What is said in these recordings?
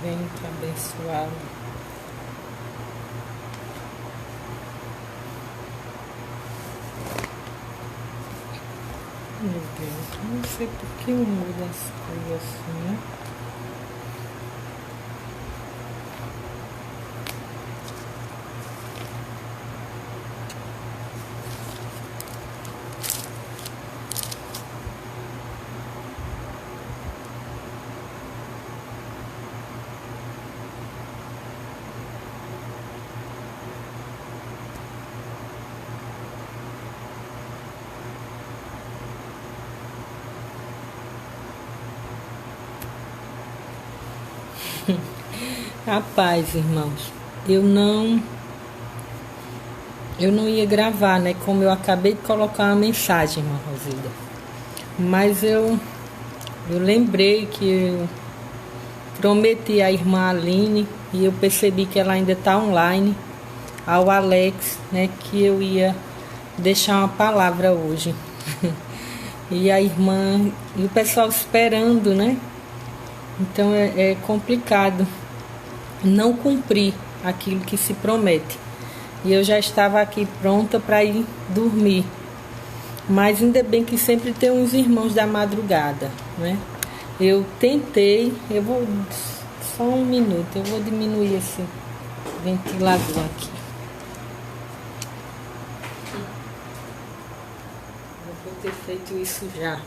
Vem para abençoá-lo. Meu Deus, não sei por que eu mudo as coisas assim, né? Rapaz, irmãos, eu não ia gravar, né? Como eu acabei de colocar uma mensagem, irmã Rosilda. Mas eu lembrei que eu prometi à irmã Aline e eu percebi que ela ainda está online, ao Alex, né? Que eu ia deixar uma palavra hoje. E a irmã e o pessoal esperando, né? Então é complicado não cumprir aquilo que se promete. E eu já estava aqui pronta para ir dormir. Mas ainda bem que sempre tem uns irmãos da madrugada, né? Eu tentei, eu vou só um minuto, eu vou diminuir esse ventilador aqui. Eu vou ter feito isso já.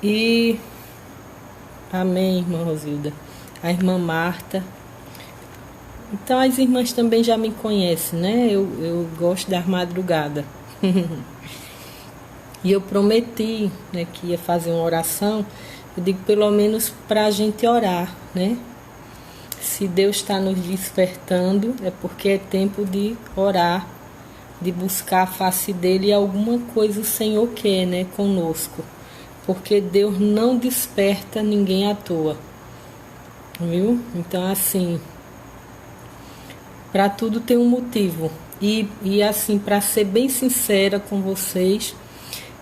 E amém, irmã Rosilda. A irmã Marta. Então as irmãs também já me conhecem, né? Eu gosto da madrugada. E eu prometi, né, que ia fazer uma oração. Eu digo pelo menos para a gente orar, né? Se Deus está nos despertando, é porque é tempo de orar, de buscar a face dele e alguma coisa o Senhor quer, né, conosco. Porque Deus não desperta ninguém à toa, viu? Então, assim, para tudo tem um motivo. E assim, para ser bem sincera com vocês,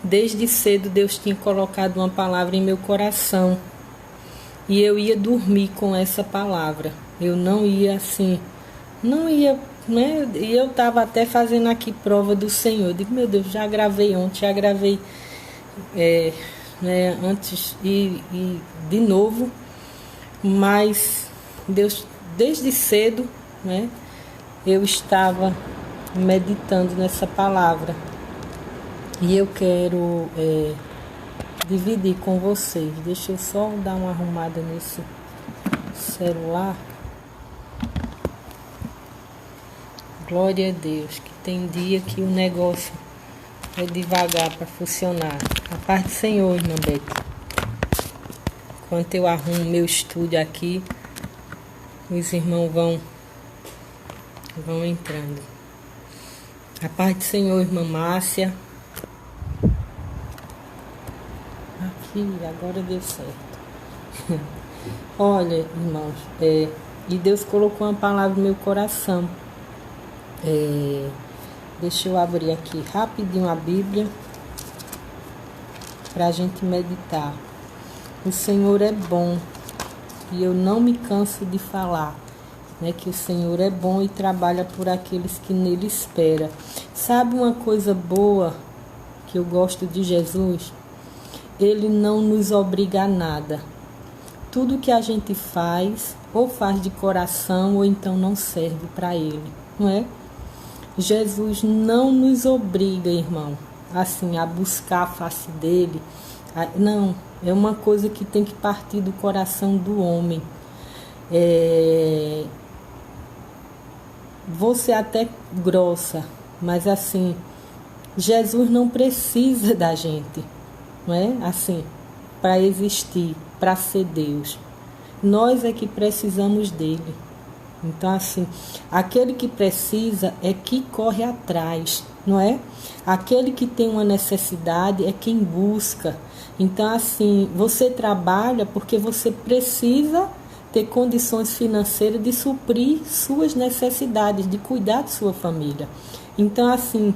desde cedo Deus tinha colocado uma palavra em meu coração. E eu ia dormir com essa palavra. Eu não ia assim, não ia, né? E eu estava até fazendo aqui prova do Senhor. Eu digo, meu Deus, já gravei ontem, já gravei... né, antes e de novo, mas Deus, desde cedo, né, eu estava meditando nessa palavra e eu quero dividir com vocês. Deixa eu só dar uma arrumada nesse celular. Glória a Deus, que tem dia que o negócio é devagar para funcionar. A paz do Senhor, irmã Beth. Enquanto eu arrumo meu estúdio aqui, os irmãos vão entrando. A paz do Senhor, irmã Márcia. Aqui, agora deu certo. Olha, irmãos, e Deus colocou uma palavra no meu coração. Deixa eu abrir aqui rapidinho a Bíblia para a gente meditar. O Senhor é bom e eu não me canso de falar, né, que o Senhor é bom e trabalha por aqueles que nele esperam. Sabe uma coisa boa que eu gosto de Jesus? Ele não nos obriga a nada. Tudo que a gente faz, ou faz de coração, ou então não serve para ele, não é? Jesus não nos obriga, irmão, assim, a buscar a face dele. Não, é uma coisa que tem que partir do coração do homem. Vou ser até grossa, mas assim, Jesus não precisa da gente, não é? Assim, para existir, para ser Deus. Nós é que precisamos dele. Então, assim, aquele que precisa é que corre atrás, não é? Aquele que tem uma necessidade é quem busca. Então, assim, você trabalha porque você precisa ter condições financeiras de suprir suas necessidades, de cuidar de sua família. Então, assim,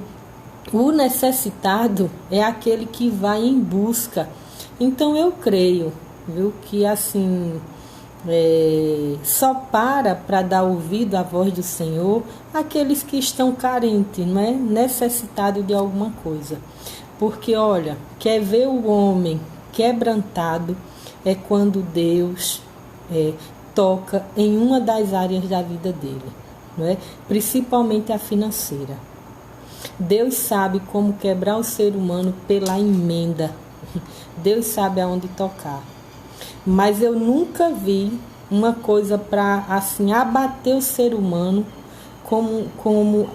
O necessitado é aquele que vai em busca. Então eu creio, viu, que assim só para dar ouvido à voz do Senhor aqueles que estão carentes, não é? Necessitados de alguma coisa. Porque olha, quer ver o homem quebrantado é quando Deus toca em uma das áreas da vida dele, não é? Principalmente a financeira. Deus sabe como quebrar o ser humano pela emenda. Deus sabe aonde tocar. Mas eu nunca vi uma coisa para assim abater o ser humano como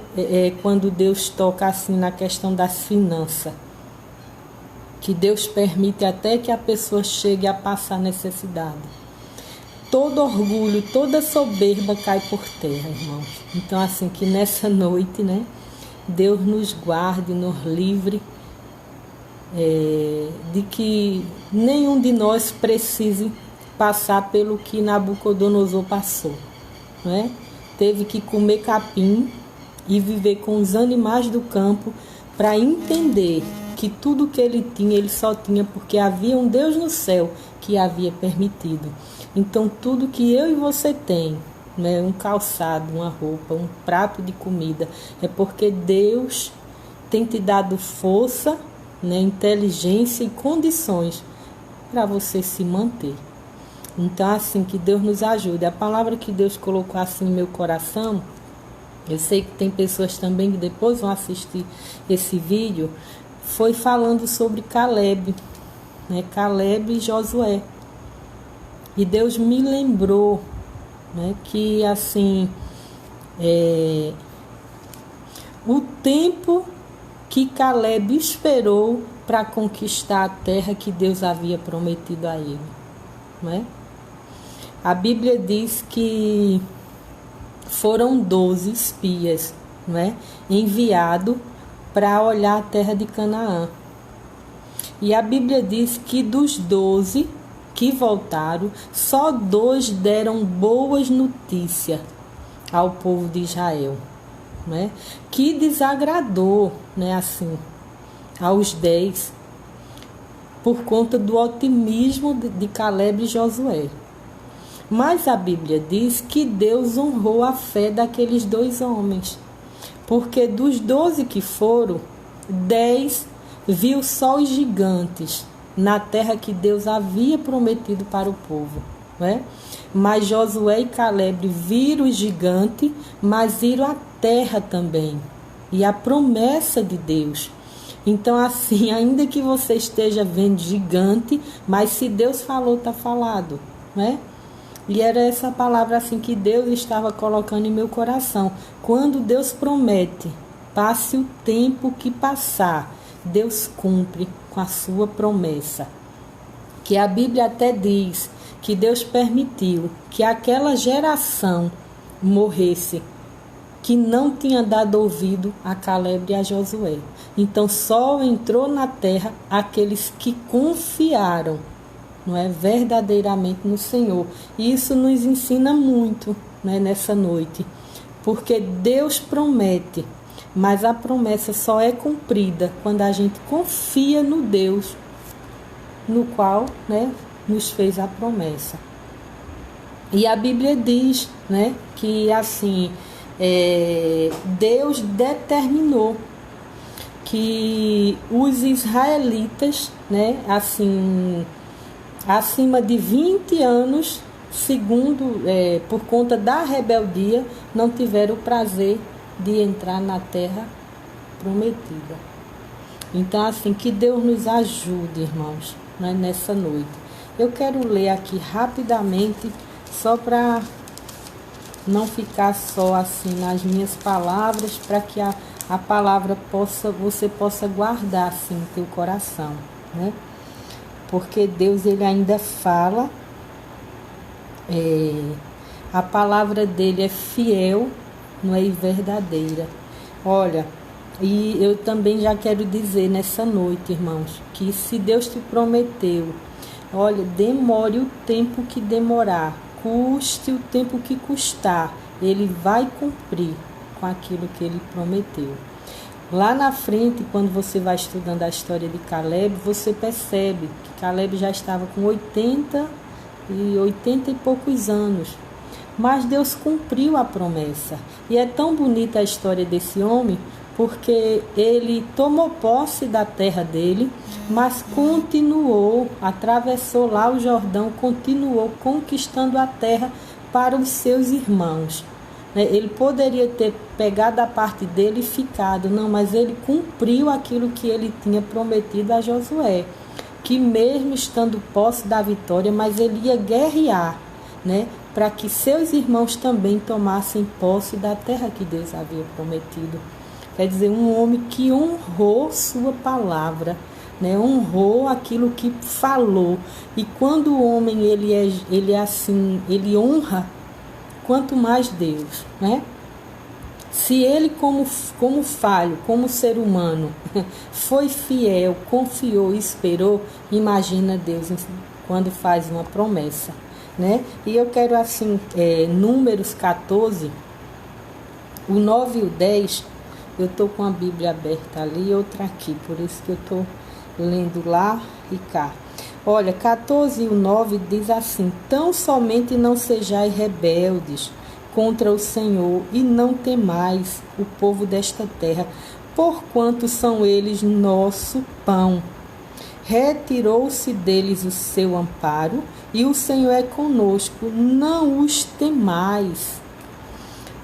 quando Deus toca assim na questão das finanças. Que Deus permite até que a pessoa chegue a passar necessidade. Todo orgulho, toda soberba cai por terra, irmãos. Então assim, que nessa noite, né, Deus nos guarde, nos livre de que nenhum de nós precise passar pelo que Nabucodonosor passou, não é? Teve que comer capim e viver com os animais do campo para entender que tudo que ele tinha, ele só tinha porque havia um Deus no céu que havia permitido. Então tudo que eu e você tem, né, um calçado, uma roupa, um prato de comida, é porque Deus tem te dado força, né, inteligência e condições para você se manter. Então, assim, que Deus nos ajude. A palavra que Deus colocou assim no meu coração, eu sei que tem pessoas também que depois vão assistir esse vídeo, foi falando sobre Caleb, né, Caleb e Josué. E Deus me lembrou, né, que assim, o tempo que Caleb esperou para conquistar a terra que Deus havia prometido a ele, não é? A Bíblia diz que foram 12 espias, não é, enviados para olhar a terra de Canaã. E a Bíblia diz que dos 12 que voltaram, só 2 deram boas notícias ao povo de Israel, né? Que desagradou, né, assim, aos 10, por conta do otimismo de Caleb e Josué. Mas a Bíblia diz que Deus honrou a fé daqueles 2 homens, porque dos 12 que foram, 10 viu só os gigantes na terra que Deus havia prometido para o povo, né? Mas Josué e Caleb viram o gigante, mas viram a terra também e a promessa de Deus. Então, assim, ainda que você esteja vendo gigante, mas se Deus falou, está falado, né? E era essa palavra assim que Deus estava colocando em meu coração. Quando Deus promete, passe o tempo que passar, Deus cumpre com a sua promessa. Que a Bíblia até diz que Deus permitiu que aquela geração morresse, que não tinha dado ouvido a Caleb e a Josué. Então só entrou na terra aqueles que confiaram, não é, verdadeiramente no Senhor. E isso nos ensina muito, né, nessa noite. Porque Deus promete, mas a promessa só é cumprida quando a gente confia no Deus no qual, né, nos fez a promessa. E a Bíblia diz, né, que assim, Deus determinou que os israelitas, né, assim, acima de 20 anos, segundo, por conta da rebeldia, não tiveram o prazer de entrar na terra prometida. Então, assim, que Deus nos ajude, irmãos, né, nessa noite. Eu quero ler aqui rapidamente, só para não ficar só assim nas minhas palavras, para que a palavra você possa guardar assim no teu coração, né? Porque Deus, ele ainda fala, a palavra dele é fiel, não é, e verdadeira. Olha, e eu também já quero dizer nessa noite, irmãos, que se Deus te prometeu, olha, demore o tempo que demorar, custe o tempo que custar, ele vai cumprir com aquilo que ele prometeu. Lá na frente, quando você vai estudando a história de Caleb, você percebe que Caleb já estava com 80 e poucos anos. Mas Deus cumpriu a promessa. E é tão bonita a história desse homem, porque ele tomou posse da terra dele, mas continuou, atravessou lá o Jordão, continuou conquistando a terra para os seus irmãos. Ele poderia ter pegado a parte dele e ficado, não, mas ele cumpriu aquilo que ele tinha prometido a Josué, que mesmo estando posse da vitória, mas ele ia guerrear, para que seus irmãos também tomassem posse da terra que Deus havia prometido. Quer dizer, um homem que honrou sua palavra, honrou aquilo que falou. E quando o homem ele honra, quanto mais Deus, Se ele como falho, como ser humano, foi fiel, confiou, esperou, imagina Deus quando faz uma promessa, E eu quero Números 14, o 9 e o 10, eu estou com a Bíblia aberta ali e outra aqui, por isso que eu estou lendo lá e cá. Olha, 14 e o 9 diz assim: tão somente não sejais rebeldes contra o Senhor e não temais o povo desta terra, porquanto são eles nosso pão. Retirou-se deles o seu amparo e o Senhor é conosco, não os temais.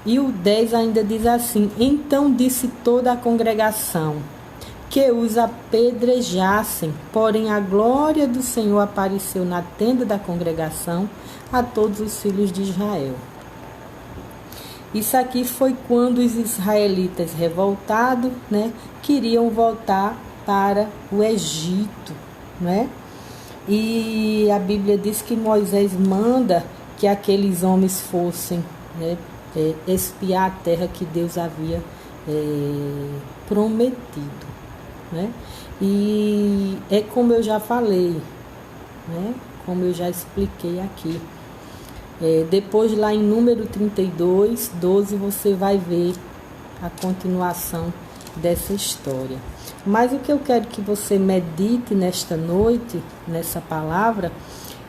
E o 10 ainda diz assim: então disse toda a congregação que os apedrejassem, porém a glória do Senhor apareceu na tenda da congregação a todos os filhos de Israel. Isso aqui foi quando os israelitas revoltados, queriam voltar para o Egito, E a Bíblia diz que Moisés manda que aqueles homens fossem, espiar a terra que Deus havia prometido, E é como eu já falei, como eu já expliquei aqui. Depois lá em Número 32, 12, você vai ver a continuação dessa história. Mas o que eu quero que você medite nesta noite, nessa palavra,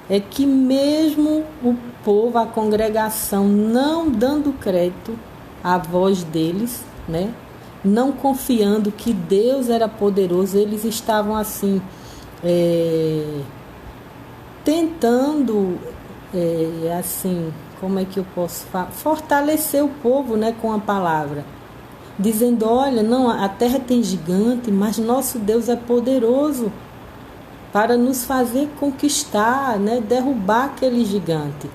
é que mesmo o povo, a congregação, não dando crédito à voz deles, não confiando que Deus era poderoso, eles estavam tentando, como é que eu posso falar? Fortalecer o povo, com a palavra. Dizendo, olha, não, a terra tem gigante, mas nosso Deus é poderoso para nos fazer conquistar, derrubar aquele gigante.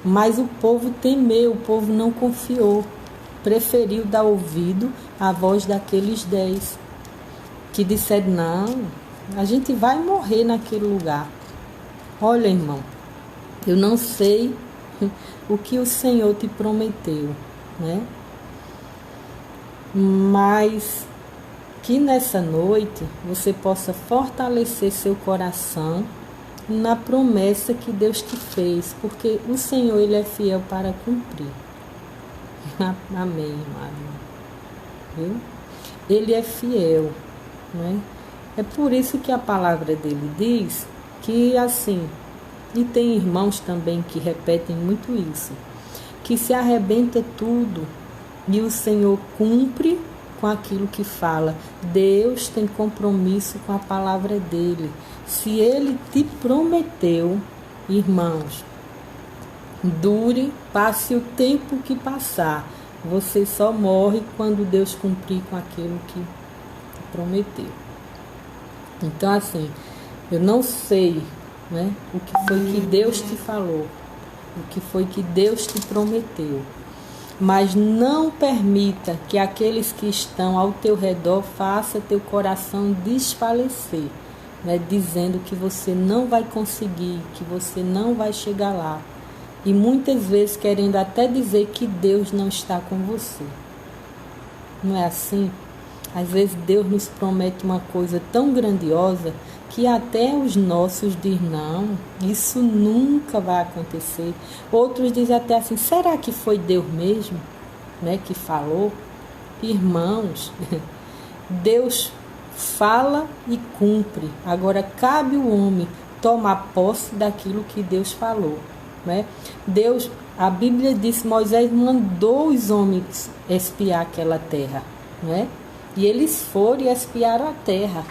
Mas o povo temeu, o povo não confiou, preferiu dar ouvido à voz daqueles 10, que disseram, não, a gente vai morrer naquele lugar. Olha, irmão, eu não sei o que o Senhor te prometeu, Mas que nessa noite você possa fortalecer seu coração na promessa que Deus te fez, porque o Senhor, Ele é fiel para cumprir. Amém, amado. Viu? Ele é fiel, É por isso que a palavra dele diz que e tem irmãos também que repetem muito isso, que se arrebenta tudo e o Senhor cumpre com aquilo que fala. Deus tem compromisso com a palavra dele. Se ele te prometeu, irmãos, dure, passe o tempo que passar. Você só morre quando Deus cumprir com aquilo que prometeu. Então, eu não sei, o que foi que Deus te falou, o que foi que Deus te prometeu. Mas não permita que aqueles que estão ao teu redor façam teu coração desfalecer, dizendo que você não vai conseguir, que você não vai chegar lá. E muitas vezes querendo até dizer que Deus não está com você. Não é assim? Às vezes Deus nos promete uma coisa tão grandiosa que até os nossos dizem, não, isso nunca vai acontecer. Outros dizem até será que foi Deus mesmo, que falou? Irmãos, Deus fala e cumpre. Agora cabe o homem tomar posse daquilo que Deus falou, né? A Bíblia diz que Moisés mandou os homens espiar aquela terra, né? E eles foram e espiaram a terra.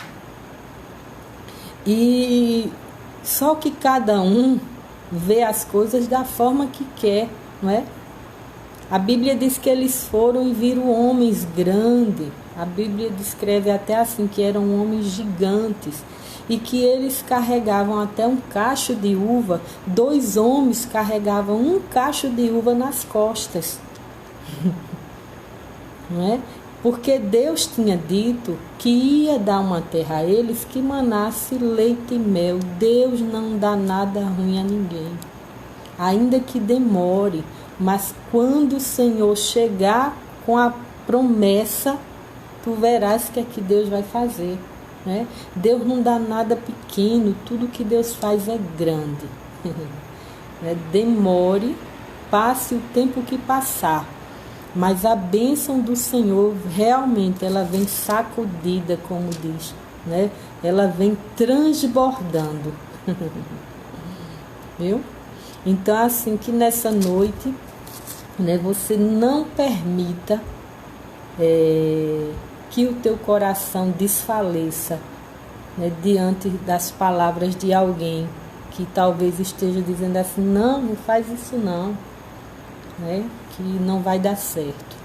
E só que cada um vê as coisas da forma que quer, não é? A Bíblia diz que eles foram e viram homens grandes. A Bíblia descreve até assim que eram homens gigantes e que eles carregavam até um cacho de uva. 2 homens carregavam um cacho de uva nas costas. Não é? Porque Deus tinha dito que ia dar uma terra a eles que manasse leite e mel. Deus não dá nada ruim a ninguém, ainda que demore. Mas quando o Senhor chegar com a promessa, tu verás que é que Deus vai fazer, né? Deus não dá nada pequeno, tudo que Deus faz é grande. Demore, passe o tempo que passar, mas a bênção do Senhor realmente ela vem sacudida, como diz, né? Ela vem transbordando. Viu? Então, assim que nessa noite, né, você não permita que o teu coração desfaleça, né, diante das palavras de alguém que talvez esteja dizendo assim, não faz isso não, né, que não vai dar certo.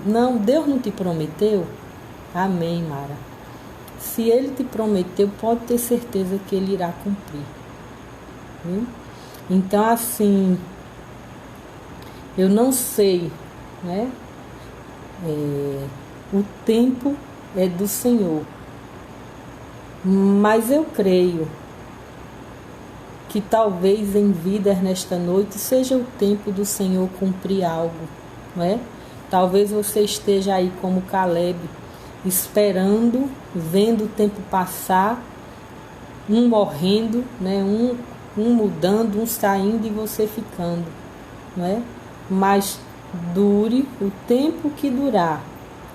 Não, Deus não te prometeu? Amém, Mara. Se Ele te prometeu, pode ter certeza que Ele irá cumprir. Viu? Então, assim, eu não sei, né? O tempo é do Senhor, mas eu creio que talvez em vidas nesta noite seja o tempo do Senhor cumprir algo, não é? Talvez você esteja aí como Caleb, esperando, vendo o tempo passar, um morrendo, né? Um mudando, um saindo e você ficando, não é? Mas dure o tempo que durar,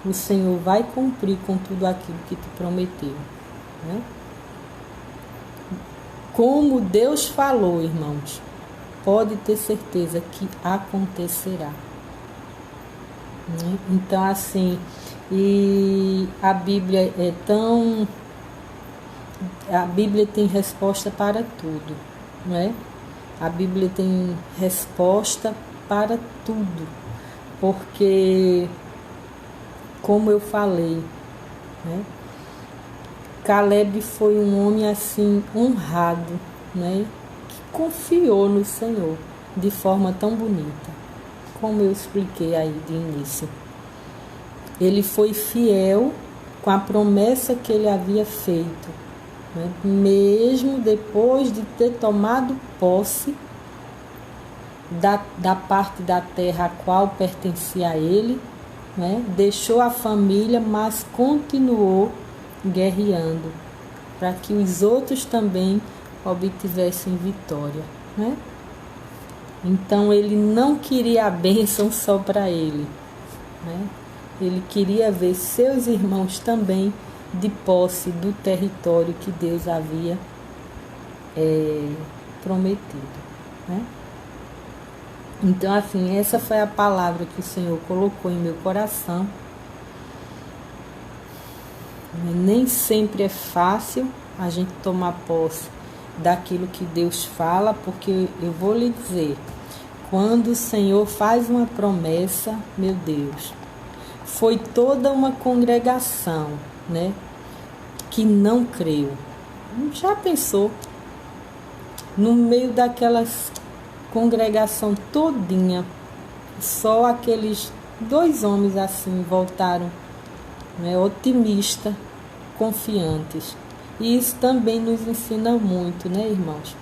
o Senhor vai cumprir com tudo aquilo que te prometeu, né? Como Deus falou, irmãos, pode ter certeza que acontecerá, né? Então, assim, e a Bíblia a Bíblia tem resposta para tudo, não é? A Bíblia tem resposta para tudo, porque, como eu falei, né, Caleb foi um homem assim honrado, né, que confiou no Senhor de forma tão bonita, como eu expliquei aí de início. Ele foi fiel com a promessa que ele havia feito, né, mesmo depois de ter tomado posse da parte da terra a qual pertencia a ele, né? Deixou a família, mas continuou guerreando para que os outros também obtivessem vitória, né? Então ele não queria a bênção só para ele, né? Ele queria ver seus irmãos também de posse do território que Deus havia prometido, né? Então, assim, essa foi a palavra que o Senhor colocou em meu coração. Nem sempre é fácil a gente tomar posse daquilo que Deus fala, porque eu vou lhe dizer, quando o Senhor faz uma promessa, meu Deus, foi toda uma congregação, né, que não creu. Já pensou? No meio daquelas congregação todinha, só aqueles 2 homens assim voltaram, né, otimistas, confiantes. E isso também nos ensina muito, né, irmãos?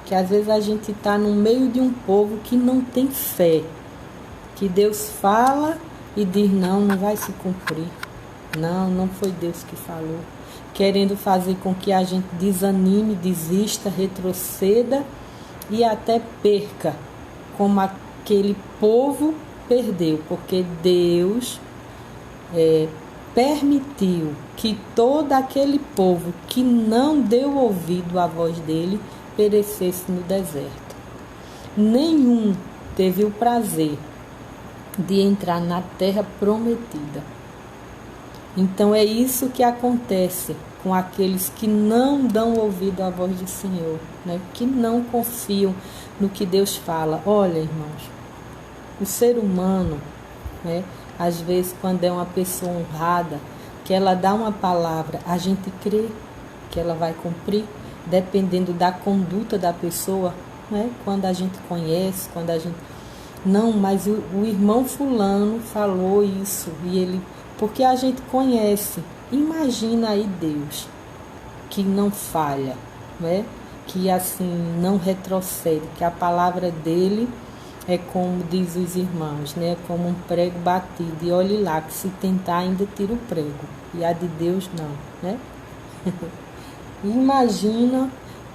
Que às vezes a gente está no meio de um povo que não tem fé, que Deus fala e diz não vai se cumprir, não foi Deus que falou, querendo fazer com que a gente desanime, desista, retroceda e até perca, como aquele povo perdeu, porque Deus permitiu que todo aquele povo que não deu ouvido à voz dele perecesse no deserto. Nenhum teve o prazer de entrar na terra prometida. Então é isso que acontece com aqueles que não dão ouvido à voz do Senhor, né? Que não confiam no que Deus fala. Olha, irmãos, o ser humano, né? Às vezes, quando é uma pessoa honrada, que ela dá uma palavra, a gente crê que ela vai cumprir, dependendo da conduta da pessoa, né? Quando a gente conhece, quando a gente... Não, mas o irmão fulano falou isso, e ele... Porque a gente conhece. Imagina aí Deus, que não falha, né? Que assim não retrocede, que a palavra dele é como diz os irmãos, né? Como um prego batido. E olhe lá, que se tentar ainda tira o prego. E a de Deus não, né? Imagina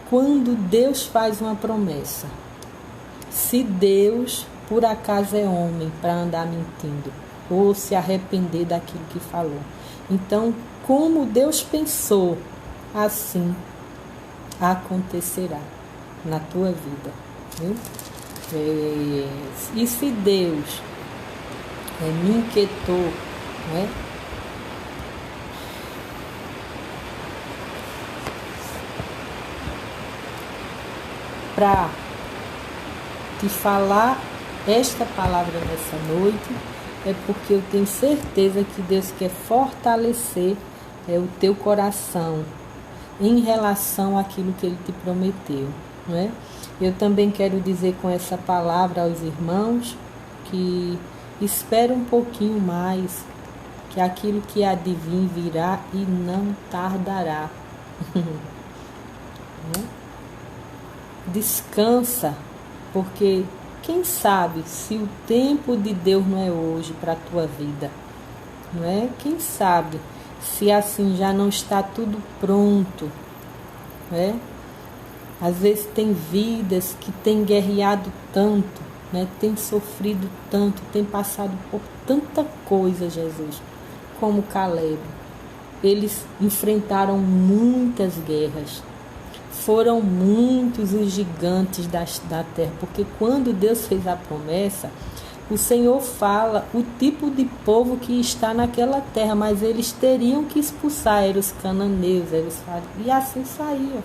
quando Deus faz uma promessa. Se Deus, por acaso, é homem para andar mentindo, ou se arrepender daquilo que falou. Então, como Deus pensou, assim acontecerá na tua vida, viu? E se Deus me inquietou, né, para te falar esta palavra nessa noite, é porque eu tenho certeza que Deus quer fortalecer o teu coração em relação àquilo que Ele te prometeu, não é? Eu também quero dizer com essa palavra aos irmãos que espera um pouquinho mais, que aquilo que há de vir virá e não tardará. Descansa, porque quem sabe se o tempo de Deus não é hoje para a tua vida, não é? Quem sabe se assim já não está tudo pronto, né? Às vezes tem vidas que têm guerreado tanto, né? Tem sofrido tanto, tem passado por tanta coisa, Jesus, como Caleb. Eles enfrentaram muitas guerras. Foram muitos os gigantes da terra, porque quando Deus fez a promessa, o Senhor fala o tipo de povo que está naquela terra, mas eles teriam que expulsar, eram os cananeus, e assim saíam.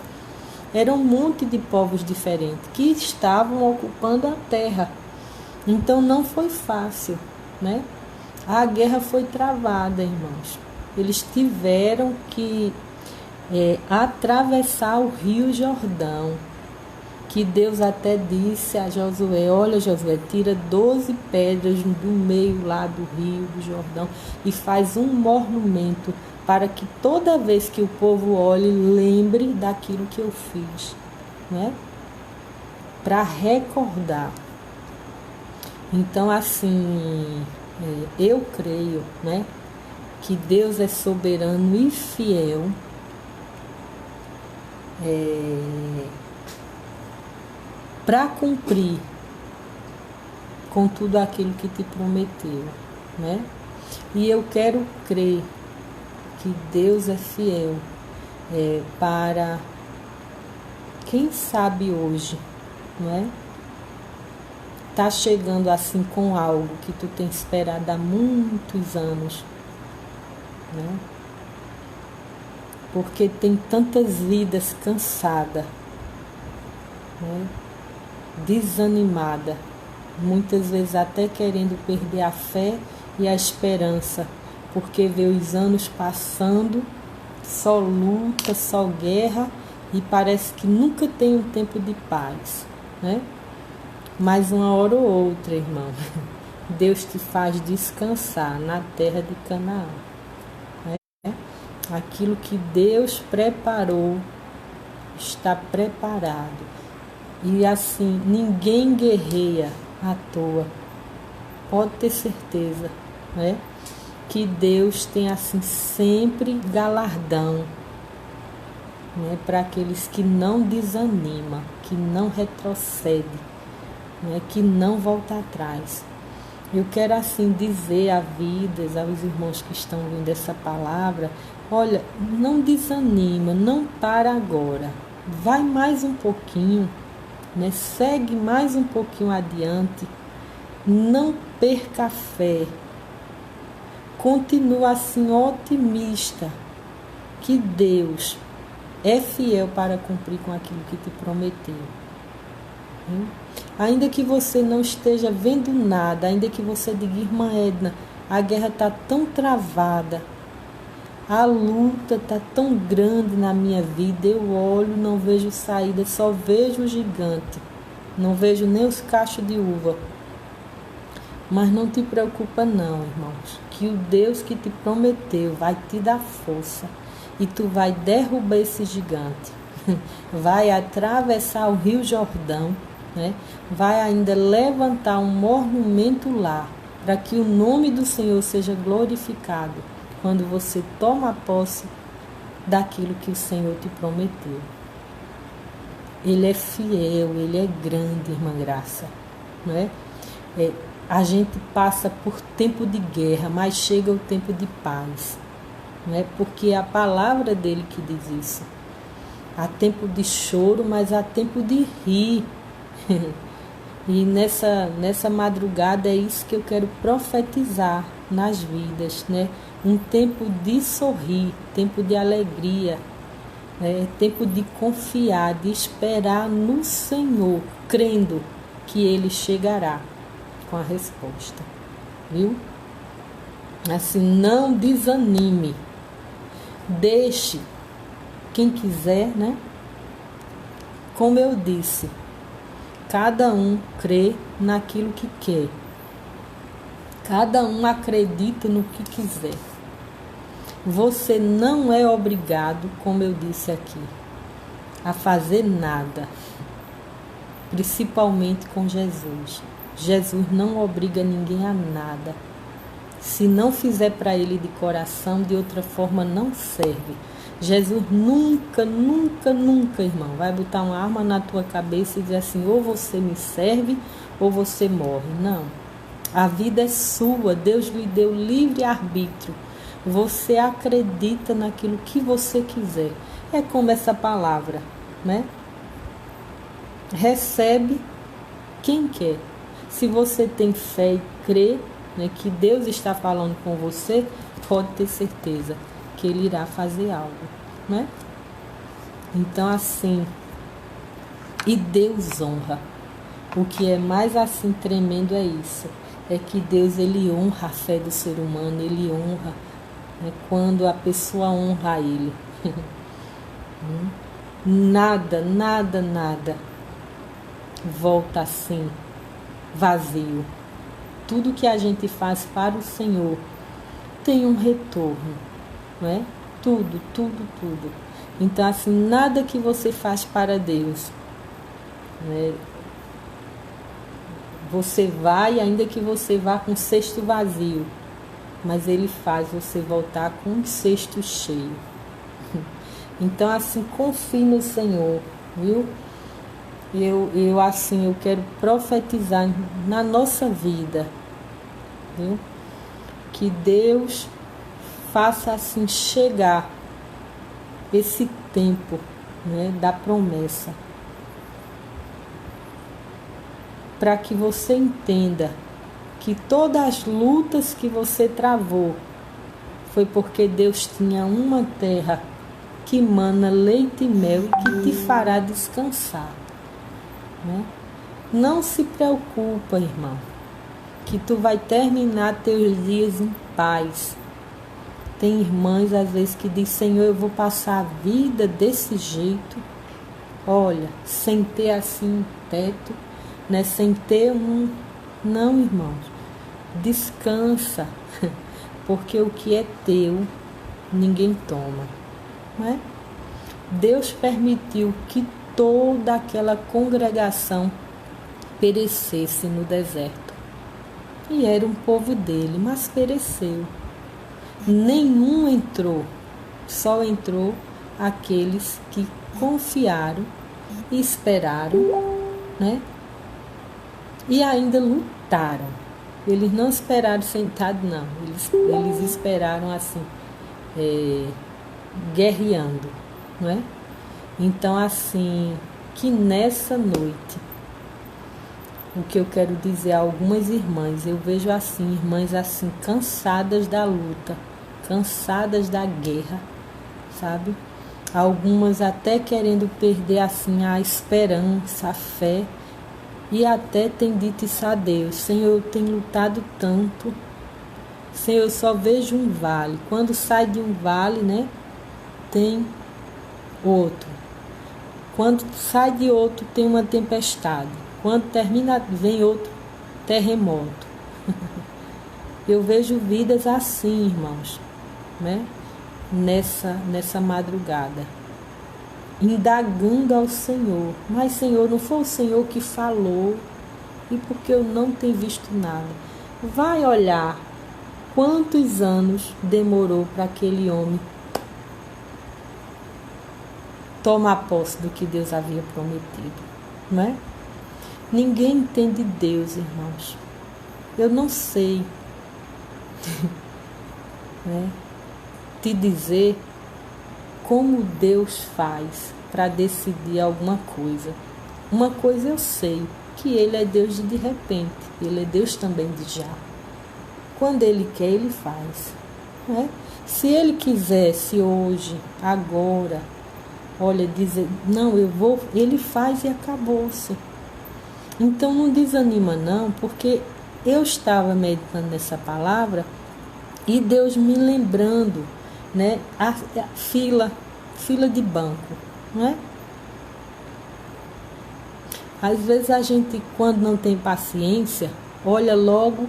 Era um monte de povos diferentes que estavam ocupando a terra. Então não foi fácil, né? A guerra foi travada, irmãos. Eles tiveram que atravessar o rio Jordão, que Deus até disse a Josué: olha, Josué, tira 12 pedras do meio lá do rio do Jordão e faz um monumento, para que toda vez que o povo olhe, lembre daquilo que eu fiz, né? Para recordar. Então, assim, eu creio, né, que Deus é soberano e fiel, para cumprir com tudo aquilo que te prometeu, né? E eu quero crer que Deus é fiel para, quem sabe hoje, não é? Tá chegando assim com algo que tu tem esperado há muitos anos, né? Porque tem tantas vidas cansadas, né? Desanimada, muitas vezes até querendo perder a fé e a esperança, porque vê os anos passando, só luta, só guerra, e parece que nunca tem um tempo de paz, né? Mas uma hora ou outra, irmão, Deus te faz descansar na terra de Canaã, né? Aquilo que Deus preparou está preparado. E assim, ninguém guerreia à toa. Pode ter certeza, né? Que Deus tem assim sempre galardão, né? Para aqueles que não desanimam, que não retrocedem, né? Que não voltam atrás. Eu quero assim dizer a vidas, aos irmãos que estão ouvindo essa palavra, olha, não desanima, não para agora. Vai mais um pouquinho, né? Segue mais um pouquinho adiante. Não perca a fé. Continua assim otimista que Deus é fiel para cumprir com aquilo que te prometeu. Ainda que você não esteja vendo nada, ainda que você diga, irmã Edna, a guerra está tão travada, a luta está tão grande na minha vida, eu olho, não vejo saída, só vejo o gigante, não vejo nem os cachos de uva. Mas não te preocupa não, irmãos, que o Deus que te prometeu vai te dar força e tu vai derrubar esse gigante, vai atravessar o Rio Jordão, né? Vai ainda levantar um monumento lá, para que o nome do Senhor seja glorificado, quando você toma posse daquilo que o Senhor te prometeu. Ele é fiel, Ele é grande, irmã Graça, não é? A gente passa por tempo de guerra, mas chega o tempo de paz, não é? Porque é a palavra dele que diz isso. Há tempo de choro, mas há tempo de rir. E nessa madrugada é isso que eu quero profetizar nas vidas, né? Um tempo de sorrir, tempo de alegria, né? Tempo de confiar, de esperar no Senhor, crendo que Ele chegará com a resposta, viu? Assim, não desanime, deixe quem quiser, né? Como eu disse, cada um crê naquilo que quer. Cada um acredita no que quiser. Você não é obrigado, como eu disse aqui, a fazer nada. Principalmente com Jesus. Jesus não obriga ninguém a nada. Se não fizer para ele de coração, de outra forma não serve. Jesus nunca, nunca, nunca, irmão, vai botar uma arma na tua cabeça e dizer assim, ou você me serve ou você morre. Não. A vida é sua, Deus lhe deu livre arbítrio. Você acredita naquilo que você quiser. É como essa palavra, né? Recebe quem quer. Se você tem fé e crê, né, que Deus está falando com você, pode ter certeza que Ele irá fazer algo, né? Então assim, e Deus honra. O que é mais assim tremendo é isso, é que Deus ele honra a fé do ser humano, ele honra, né, quando a pessoa honra a Ele. Nada, nada, nada volta assim vazio. Tudo que a gente faz para o Senhor tem um retorno, não é? Tudo, tudo, tudo. Então, assim, nada que você faz para Deus, né? Você vai, ainda que você vá com o cesto vazio, mas Ele faz você voltar com um cesto cheio. Então, assim, confie no Senhor, viu? Eu assim, eu quero profetizar na nossa vida, viu? Que Deus faça assim chegar esse tempo, né, da promessa, para que você entenda que todas as lutas que você travou foi porque Deus tinha uma terra que mana leite e mel e que te fará descansar, né? Não se preocupa, irmão, que tu vai terminar teus dias em paz. Tem irmãs às vezes que dizem, Senhor, eu vou passar a vida desse jeito, olha, sem ter assim um teto, né? Sem ter um... Não, irmãos, descansa, porque o que é teu, ninguém toma, não é? Deus permitiu que toda aquela congregação perecesse no deserto. E era um povo dele, mas pereceu. Nenhum entrou, só entrou aqueles que confiaram e esperaram, né? E ainda lutaram, Eles não esperaram sentado, não. Eles esperaram assim, guerreando, não é? Então, assim, que nessa noite, o que eu quero dizer a algumas irmãs, eu vejo assim, irmãs assim, cansadas da luta, cansadas da guerra, sabe? Algumas até querendo perder assim a esperança, a fé, e até tem dito isso a Deus: Senhor, eu tenho lutado tanto, Senhor, eu só vejo um vale. Quando sai de um vale, né, tem outro. Quando sai de outro, tem uma tempestade. Quando termina, vem outro terremoto. Eu vejo vidas assim, irmãos, né? Nessa madrugada, indagando ao Senhor. Mas, Senhor, não foi o Senhor que falou, e porque eu não tenho visto nada. Vai olhar quantos anos demorou para aquele homem tomar posse do que Deus havia prometido, não é? Ninguém entende Deus, irmãos. Eu não sei né, te dizer como Deus faz para decidir alguma coisa. Uma coisa eu sei, que Ele é Deus de repente, Ele é Deus também de já. Quando Ele quer, Ele faz, né? Se Ele quisesse hoje, agora, olha, dizer, não, eu vou, Ele faz e acabou-se. Então não desanima não, porque eu estava meditando nessa palavra e Deus me lembrando, né, a fila de banco, não é? Às vezes a gente, quando não tem paciência, olha logo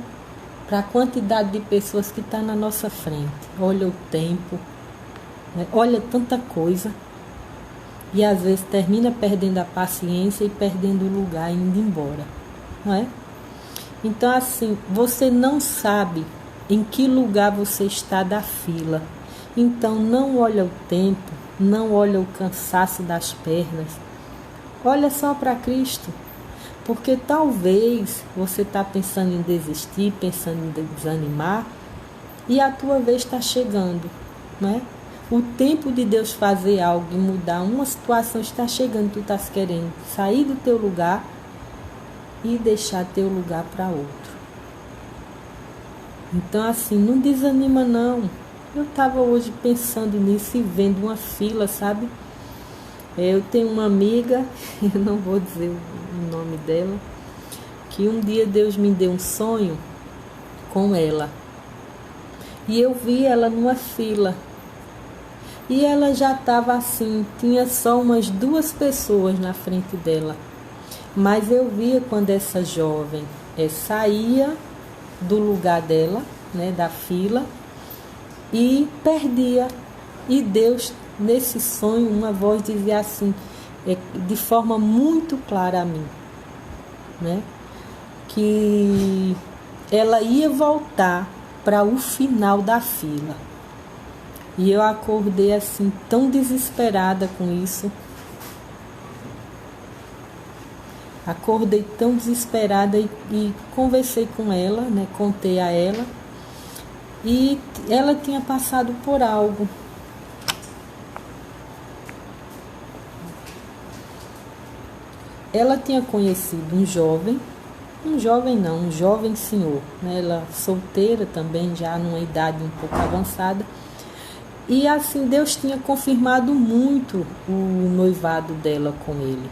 para a quantidade de pessoas que está na nossa frente, olha o tempo, né? Olha tanta coisa, e às vezes termina perdendo a paciência e perdendo o lugar e indo embora, não é? Então, assim, você não sabe em que lugar você está da fila. Então, não olha o tempo, não olha o cansaço das pernas. Olha só para Cristo. Porque talvez você está pensando em desistir, pensando em desanimar, e a tua vez está chegando, né? O tempo de Deus fazer algo e mudar uma situação está chegando. Tu estás querendo sair do teu lugar e deixar teu lugar para outro. Então, assim, não desanima não. Eu estava hoje pensando nisso e vendo uma fila, sabe? Eu tenho uma amiga, eu não vou dizer o nome dela, que um dia Deus me deu um sonho com ela. E eu vi ela numa fila. E ela já estava assim, tinha só umas 2 pessoas na frente dela. Mas eu via quando essa jovem saía do lugar dela, né, da fila, e perdia. E Deus, nesse sonho, uma voz dizia assim, de forma muito clara a mim, né, que ela ia voltar para o final da fila. E eu acordei assim, tão desesperada com isso. Acordei tão desesperada e conversei com ela, né? Contei a ela. E ela tinha passado por algo. Ela tinha conhecido um jovem senhor, né? Ela solteira também, já numa idade um pouco avançada. E assim, Deus tinha confirmado muito o noivado dela com ele.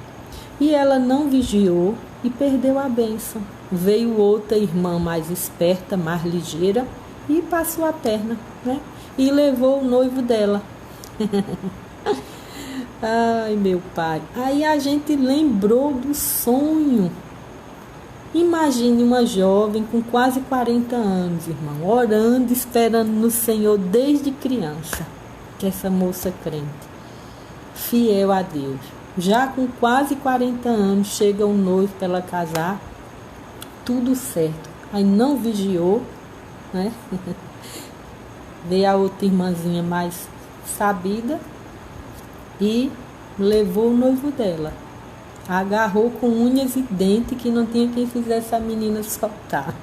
E ela não vigiou e perdeu a bênção. Veio outra irmã mais esperta, mais ligeira, e passou a perna, né? E levou o noivo dela. Ai, meu pai. Aí a gente lembrou do sonho. Imagine uma jovem com quase 40 anos, irmão, orando, esperando no Senhor desde criança. Que essa moça crente, fiel a Deus. Já com quase 40 anos, chega um noivo para ela casar, tudo certo. Aí não vigiou, né? Veio a outra irmãzinha mais sabida e levou o noivo dela. Agarrou com unhas e dentes que não tinha quem fizesse a menina soltar.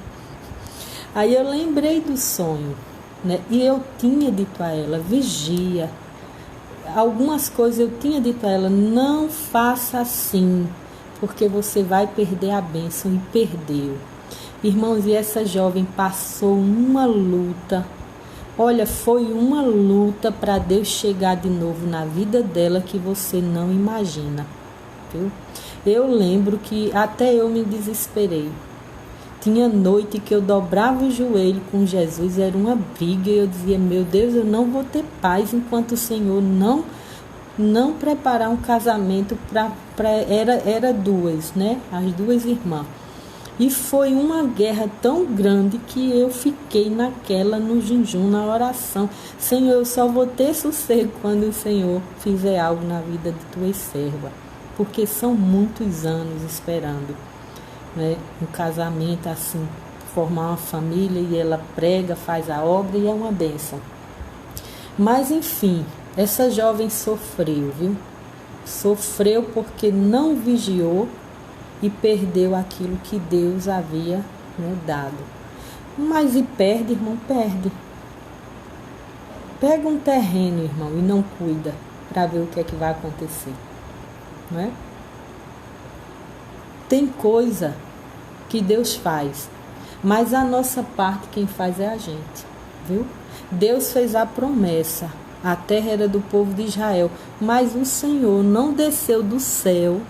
Aí eu lembrei do sonho, né? E eu tinha dito a ela, vigia. Algumas coisas eu tinha dito a ela, não faça assim, porque você vai perder a bênção, e perdeu. Irmãos, e essa jovem passou uma luta. Olha, foi uma luta para Deus chegar de novo na vida dela que você não imagina, viu? Eu lembro que até eu me desesperei. Tinha noite que eu dobrava o joelho com Jesus, era uma briga, e eu dizia, meu Deus, eu não vou ter paz enquanto o Senhor não preparar um casamento era duas, né? As duas irmãs. E foi uma guerra tão grande que eu fiquei naquela, no jejum, na oração. Senhor, eu só vou ter sossego quando o Senhor fizer algo na vida de tua serva, porque são muitos anos esperando, né? Um casamento assim, formar uma família, e ela prega, faz a obra e é uma bênção. Mas enfim, essa jovem sofreu, viu? Sofreu porque não vigiou e perdeu aquilo que Deus havia, né, dado. Mas e perde, irmão, perde. Pega um terreno, irmão, e não cuida, para ver o que é que vai acontecer, não é? Tem coisa que Deus faz, mas a nossa parte quem faz é a gente, viu? Deus fez a promessa, a terra era do povo de Israel, mas o Senhor não desceu do céu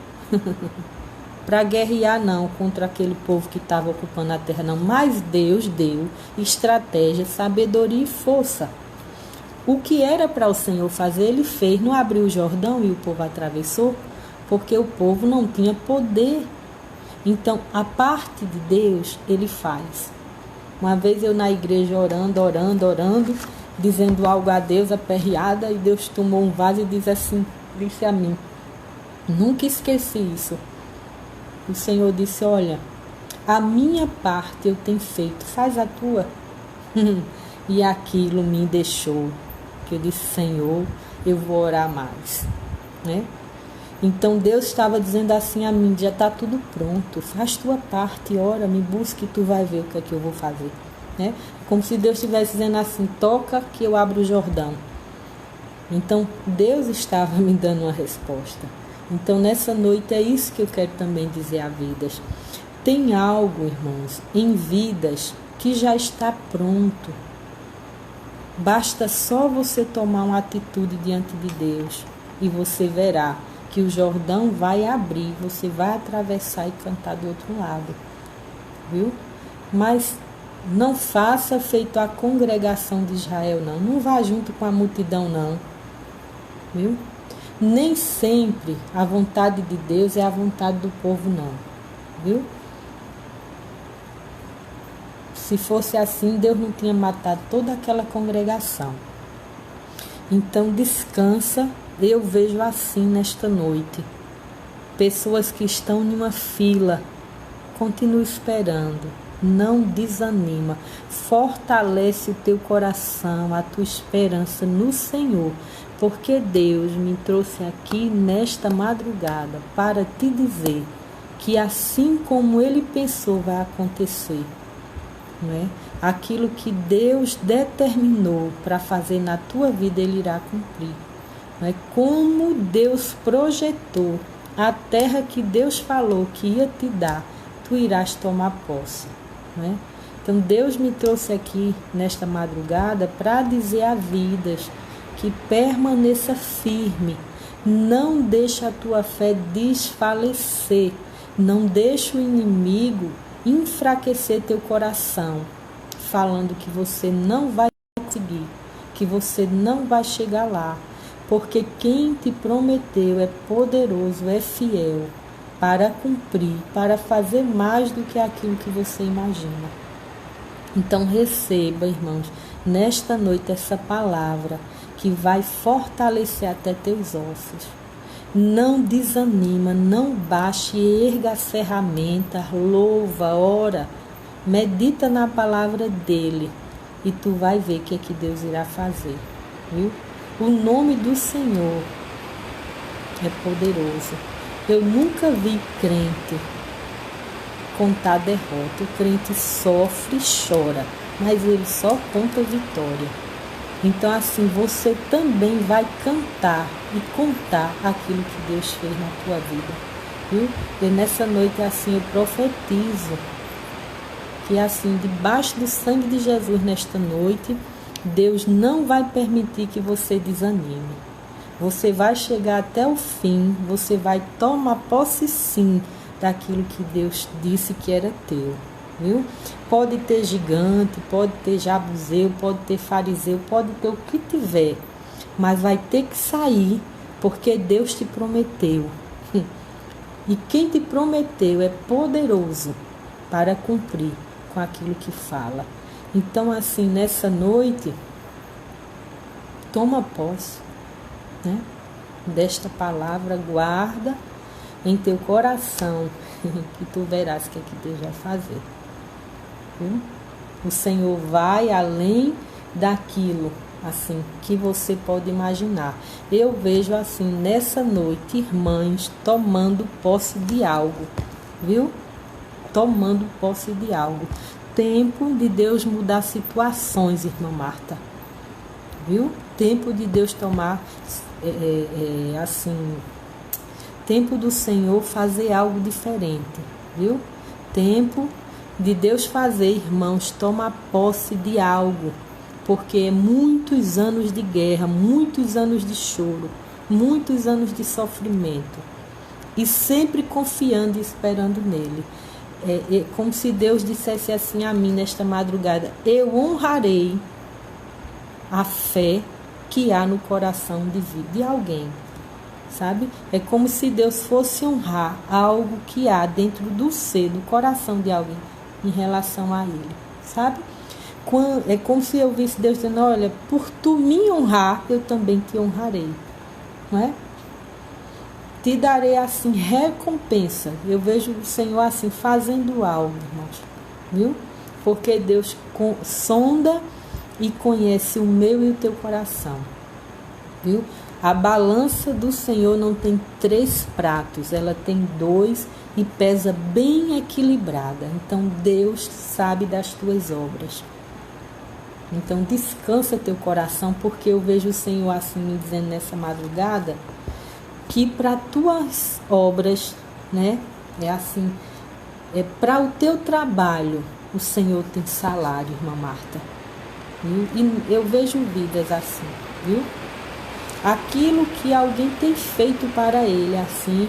para guerrear não contra aquele povo que estava ocupando a terra, não. Mas Deus deu estratégia, sabedoria e força. O que era para o Senhor fazer, Ele fez. Não abriu o Jordão e o povo atravessou, porque o povo não tinha poder. Então, a parte de Deus, Ele faz. Uma vez eu na igreja orando, dizendo algo a Deus, aperreada, e Deus tomou um vaso e disse a mim, nunca esqueci isso. O Senhor disse, olha, a minha parte eu tenho feito, faz a tua. E aquilo me deixou, que eu disse, Senhor, eu vou orar mais, né? Então Deus estava dizendo assim a mim, já está tudo pronto, faz tua parte, ora, me busque e tu vai ver o que é que eu vou fazer, né? Como se Deus estivesse dizendo assim, toca que eu abro o Jordão. Então Deus estava me dando uma resposta. Então, nessa noite, é isso que eu quero também dizer a vidas. Tem algo, irmãos, em vidas que já está pronto. Basta só você tomar uma atitude diante de Deus e você verá que o Jordão vai abrir, você vai atravessar e cantar do outro lado, viu? Mas não faça feito a congregação de Israel, não. Não vá junto com a multidão, não, viu? Nem sempre a vontade de Deus é a vontade do povo, não, viu? Se fosse assim, Deus não tinha matado toda aquela congregação. Então, descansa. Eu vejo assim nesta noite. Pessoas que estão em uma fila, continue esperando. Não desanima. Fortalece o teu coração, a tua esperança no Senhor. Porque Deus me trouxe aqui nesta madrugada para te dizer que assim como Ele pensou vai acontecer, né? Aquilo que Deus determinou para fazer na tua vida, Ele irá cumprir, né? Como Deus projetou a terra que Deus falou que ia te dar, tu irás tomar posse, né? Então Deus me trouxe aqui nesta madrugada para dizer a vidas que permaneça firme, não deixe a tua fé desfalecer, não deixe o inimigo enfraquecer teu coração, falando que você não vai conseguir, que você não vai chegar lá, porque quem te prometeu é poderoso, é fiel para cumprir, para fazer mais do que aquilo que você imagina. Então receba, irmãos, nesta noite essa palavra que vai fortalecer até teus ossos. Não desanima, não baixe, erga as ferramentas, louva, ora, medita na palavra dele e tu vai ver o que é que Deus irá fazer, viu? O nome do Senhor é poderoso. Eu nunca vi crente contar a derrota. O crente sofre e chora, mas ele só conta a vitória. Então assim, você também vai cantar e contar aquilo que Deus fez na tua vida, viu? E nessa noite assim eu profetizo que assim, debaixo do sangue de Jesus nesta noite, Deus não vai permitir que você desanime. Você vai chegar até o fim, você vai tomar posse sim daquilo que Deus disse que era teu, viu? Pode ter gigante, pode ter jabuzeu, pode ter fariseu, pode ter o que tiver, mas vai ter que sair, porque Deus te prometeu. E quem te prometeu é poderoso para cumprir com aquilo que fala. Então assim, nessa noite, toma posse, né, desta palavra, guarda em teu coração, que tu verás o que é que Deus vai fazer. Viu? O Senhor vai além daquilo assim que você pode imaginar. Eu vejo assim nessa noite irmãs tomando posse de algo, viu? Tomando posse de algo. Tempo de Deus mudar situações, irmã Marta, viu? Tempo de Deus tomar assim, tempo do Senhor fazer algo diferente, viu? Tempo de Deus fazer, irmãos, tomar posse de algo, porque é muitos anos de guerra, muitos anos de choro, muitos anos de sofrimento, e sempre confiando e esperando nele. É como se Deus dissesse assim a mim nesta madrugada: eu honrarei a fé que há no coração de alguém, sabe? É como se Deus fosse honrar algo que há dentro do ser, do coração de alguém em relação a ele, sabe? É como se eu visse Deus dizendo: olha, por tu me honrar, eu também te honrarei, não é? Te darei assim recompensa. Eu vejo o Senhor assim fazendo algo, irmãos, viu? Porque Deus sonda e conhece o meu e o teu coração, viu? A balança do Senhor não tem 3 pratos, ela tem 2 e pesa bem equilibrada. Então Deus sabe das tuas obras. Então descansa teu coração, porque eu vejo o Senhor assim me dizendo nessa madrugada que para tuas obras, né, é assim, é para o teu trabalho, o Senhor tem salário, irmã Marta, viu? E eu vejo vidas assim, viu? Aquilo que alguém tem feito para ele, assim,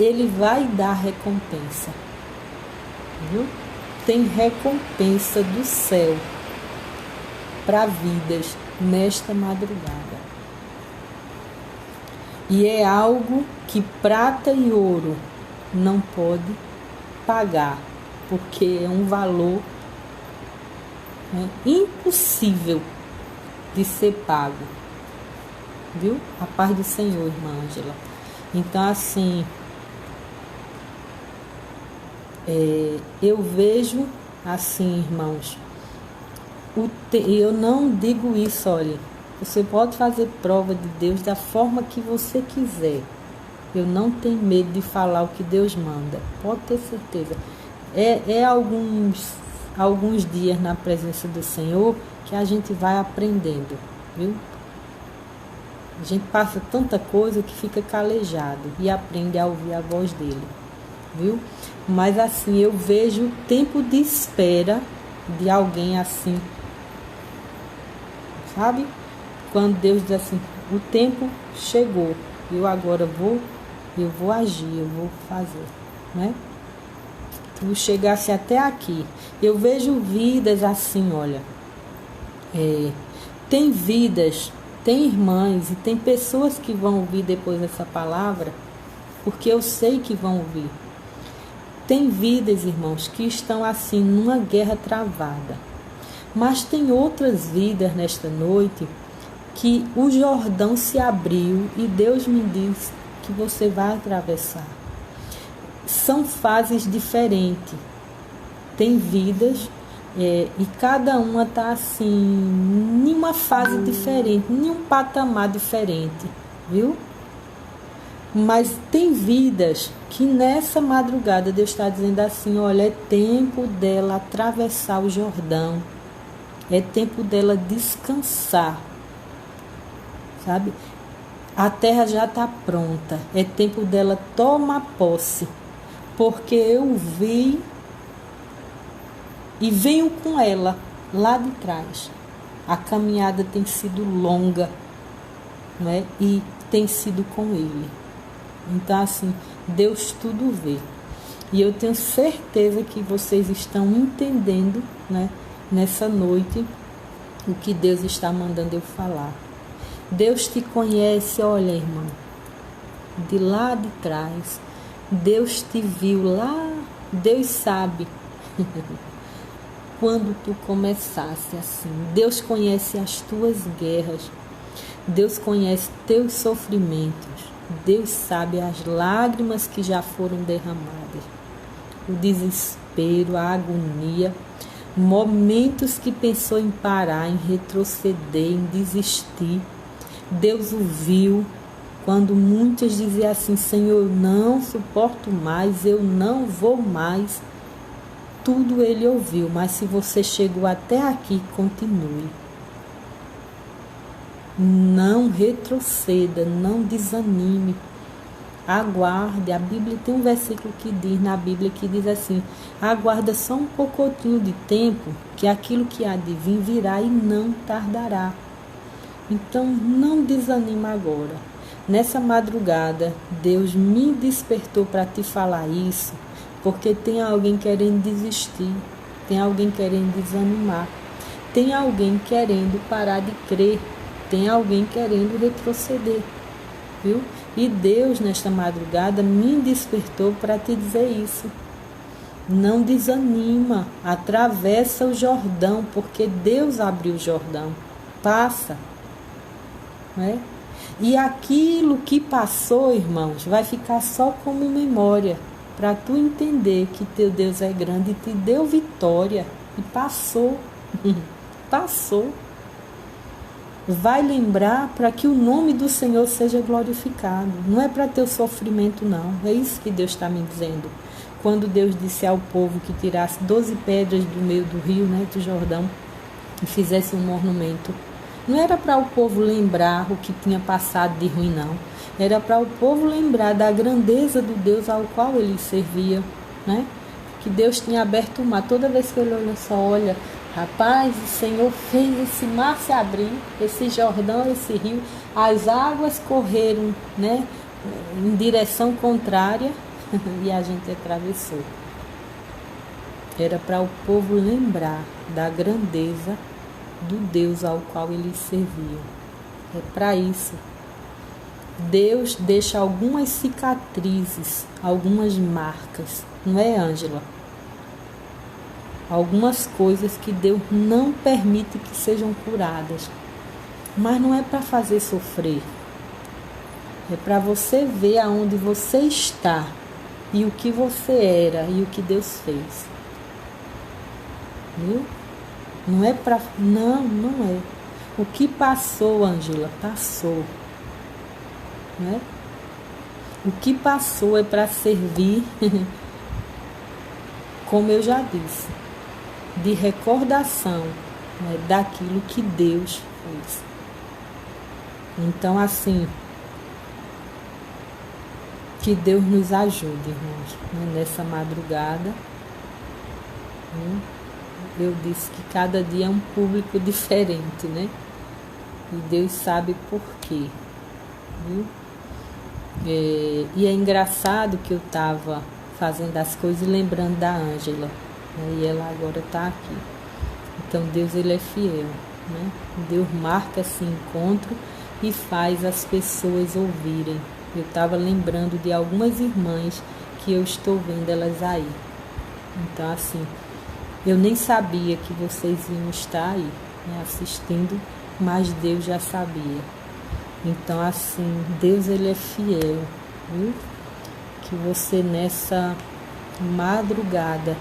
ele vai dar recompensa, viu? Tem recompensa do céu para vidas nesta madrugada. E é algo que prata e ouro não pode pagar, porque é um valor, né, impossível de ser pago, viu? A paz do Senhor, irmã Ângela. Então assim, eu vejo assim, irmãos, eu não digo isso, olha, você pode fazer prova de Deus da forma que você quiser. Eu não tenho medo de falar o que Deus manda, pode ter certeza. Alguns dias na presença do Senhor que a gente vai aprendendo, viu? A gente passa tanta coisa que fica calejado e aprende a ouvir a voz dele, viu? Mas assim, eu vejo o tempo de espera de alguém assim, sabe? Quando Deus diz assim: o tempo chegou, eu agora vou agir, eu vou fazer, né? Tu chegasse até aqui. Eu vejo vidas assim, olha, tem vidas, tem irmãs e tem pessoas que vão ouvir depois dessa palavra, porque eu sei que vão ouvir. Tem vidas, irmãos, que estão assim numa guerra travada, mas tem outras vidas nesta noite que o Jordão se abriu e Deus me diz que você vai atravessar. São fases diferentes. Tem vidas e cada uma está assim, em uma fase diferente, em um patamar diferente, viu? Mas tem vidas que nessa madrugada Deus está dizendo assim, olha, é tempo dela atravessar o Jordão. É tempo dela descansar. Sabe? A terra já está pronta. É tempo dela tomar posse. Porque eu vi e venho com ela lá de trás. A caminhada tem sido longa, né? E tem sido com ele. Então, assim, Deus tudo vê. E eu tenho certeza que vocês estão entendendo, né, nessa noite, o que Deus está mandando eu falar. Deus te conhece, olha, irmão, de lá de trás. Deus te viu lá. Deus sabe quando tu começasse assim. Deus conhece as tuas guerras. Deus conhece teus sofrimentos. Deus sabe as lágrimas que já foram derramadas, o desespero, a agonia, momentos que pensou em parar, em retroceder, em desistir. Deus o viu quando muitos diziam assim, Senhor, eu não suporto mais, eu não vou mais. Tudo ele ouviu, mas se você chegou até aqui, continue. Não retroceda, não desanime, aguarde. A Bíblia tem um versículo que diz, na Bíblia, que diz assim, aguarda só um pouquinho de tempo, que aquilo que há de vir virá e não tardará. Então não desanima agora. Nessa madrugada, Deus me despertou para te falar isso, porque tem alguém querendo desistir, tem alguém querendo desanimar, tem alguém querendo parar de crer, tem alguém querendo retroceder, viu? E Deus, nesta madrugada, me despertou para te dizer isso. Não desanima, atravessa o Jordão, porque Deus abriu o Jordão. Passa, né? E aquilo que passou, irmãos, vai ficar só como memória, para tu entender que teu Deus é grande e te deu vitória. E passou, passou. Vai lembrar para que o nome do Senhor seja glorificado. Não é para teu sofrimento, não. É isso que Deus está me dizendo. Quando Deus disse ao povo que tirasse 12 pedras do meio do rio, né, do Jordão, e fizesse um monumento. Não era para o povo lembrar o que tinha passado de ruim, não. Era para o povo lembrar da grandeza do Deus ao qual ele servia, né? Que Deus tinha aberto o mar. Toda vez que ele olha só, olha, rapaz, o Senhor fez esse mar se abrir, esse Jordão, esse rio, as águas correram, né, em direção contrária e a gente atravessou. Era para o povo lembrar da grandeza do Deus ao qual eles serviam. É para isso. Deus deixa algumas cicatrizes, algumas marcas, não é, Ângela? Algumas coisas que Deus não permite que sejam curadas. Mas não é para fazer sofrer. É para você ver aonde você está e o que você era e o que Deus fez. Viu? Não é para... Não é. O que passou, Ângela, passou. Né? O que passou é para servir, como eu já disse, de recordação, né, daquilo que Deus fez. Então, assim, que Deus nos ajude, irmãos, né, nessa madrugada. Eu disse que cada dia é um público diferente, né? E Deus sabe por quê. Viu? E é engraçado que eu estava fazendo as coisas e lembrando da Ângela, né? E ela agora está aqui. Então Deus, ele é fiel, né? Deus marca esse encontro e faz as pessoas ouvirem. Eu estava lembrando de algumas irmãs que eu estou vendo elas aí. Então, assim, eu nem sabia que vocês iam estar aí, né, assistindo, mas Deus já sabia. Então, assim, Deus, ele é fiel, viu? Que você nessa madrugada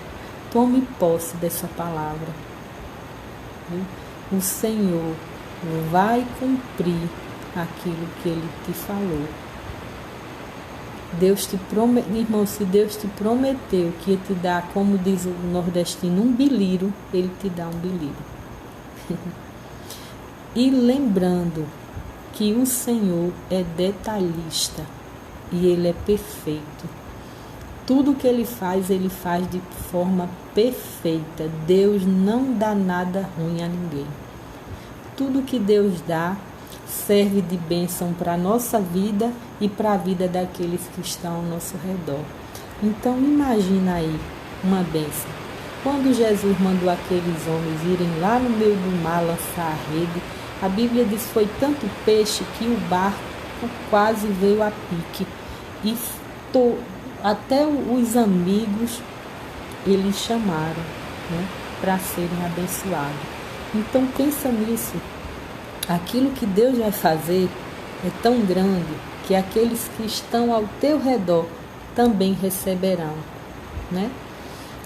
tome posse dessa palavra, viu? O Senhor vai cumprir aquilo que ele te falou. Irmão, se Deus te prometeu que ia te dar, como diz o nordestino, um biliro, Ele te dá um biliro. E lembrando que o Senhor é detalhista e Ele é perfeito. Tudo que Ele faz de forma perfeita. Deus não dá nada ruim a ninguém. Tudo que Deus dá serve de bênção para a nossa vida e para a vida daqueles que estão ao nosso redor. Então imagina aí uma bênção. Quando Jesus mandou aqueles homens irem lá no meio do mar lançar a rede, a Bíblia diz que foi tanto peixe que o barco quase veio a pique. E até os amigos eles chamaram, né, para serem abençoados. Então pensa nisso. Aquilo que Deus vai fazer é tão grande que aqueles que estão ao teu redor também receberão, né?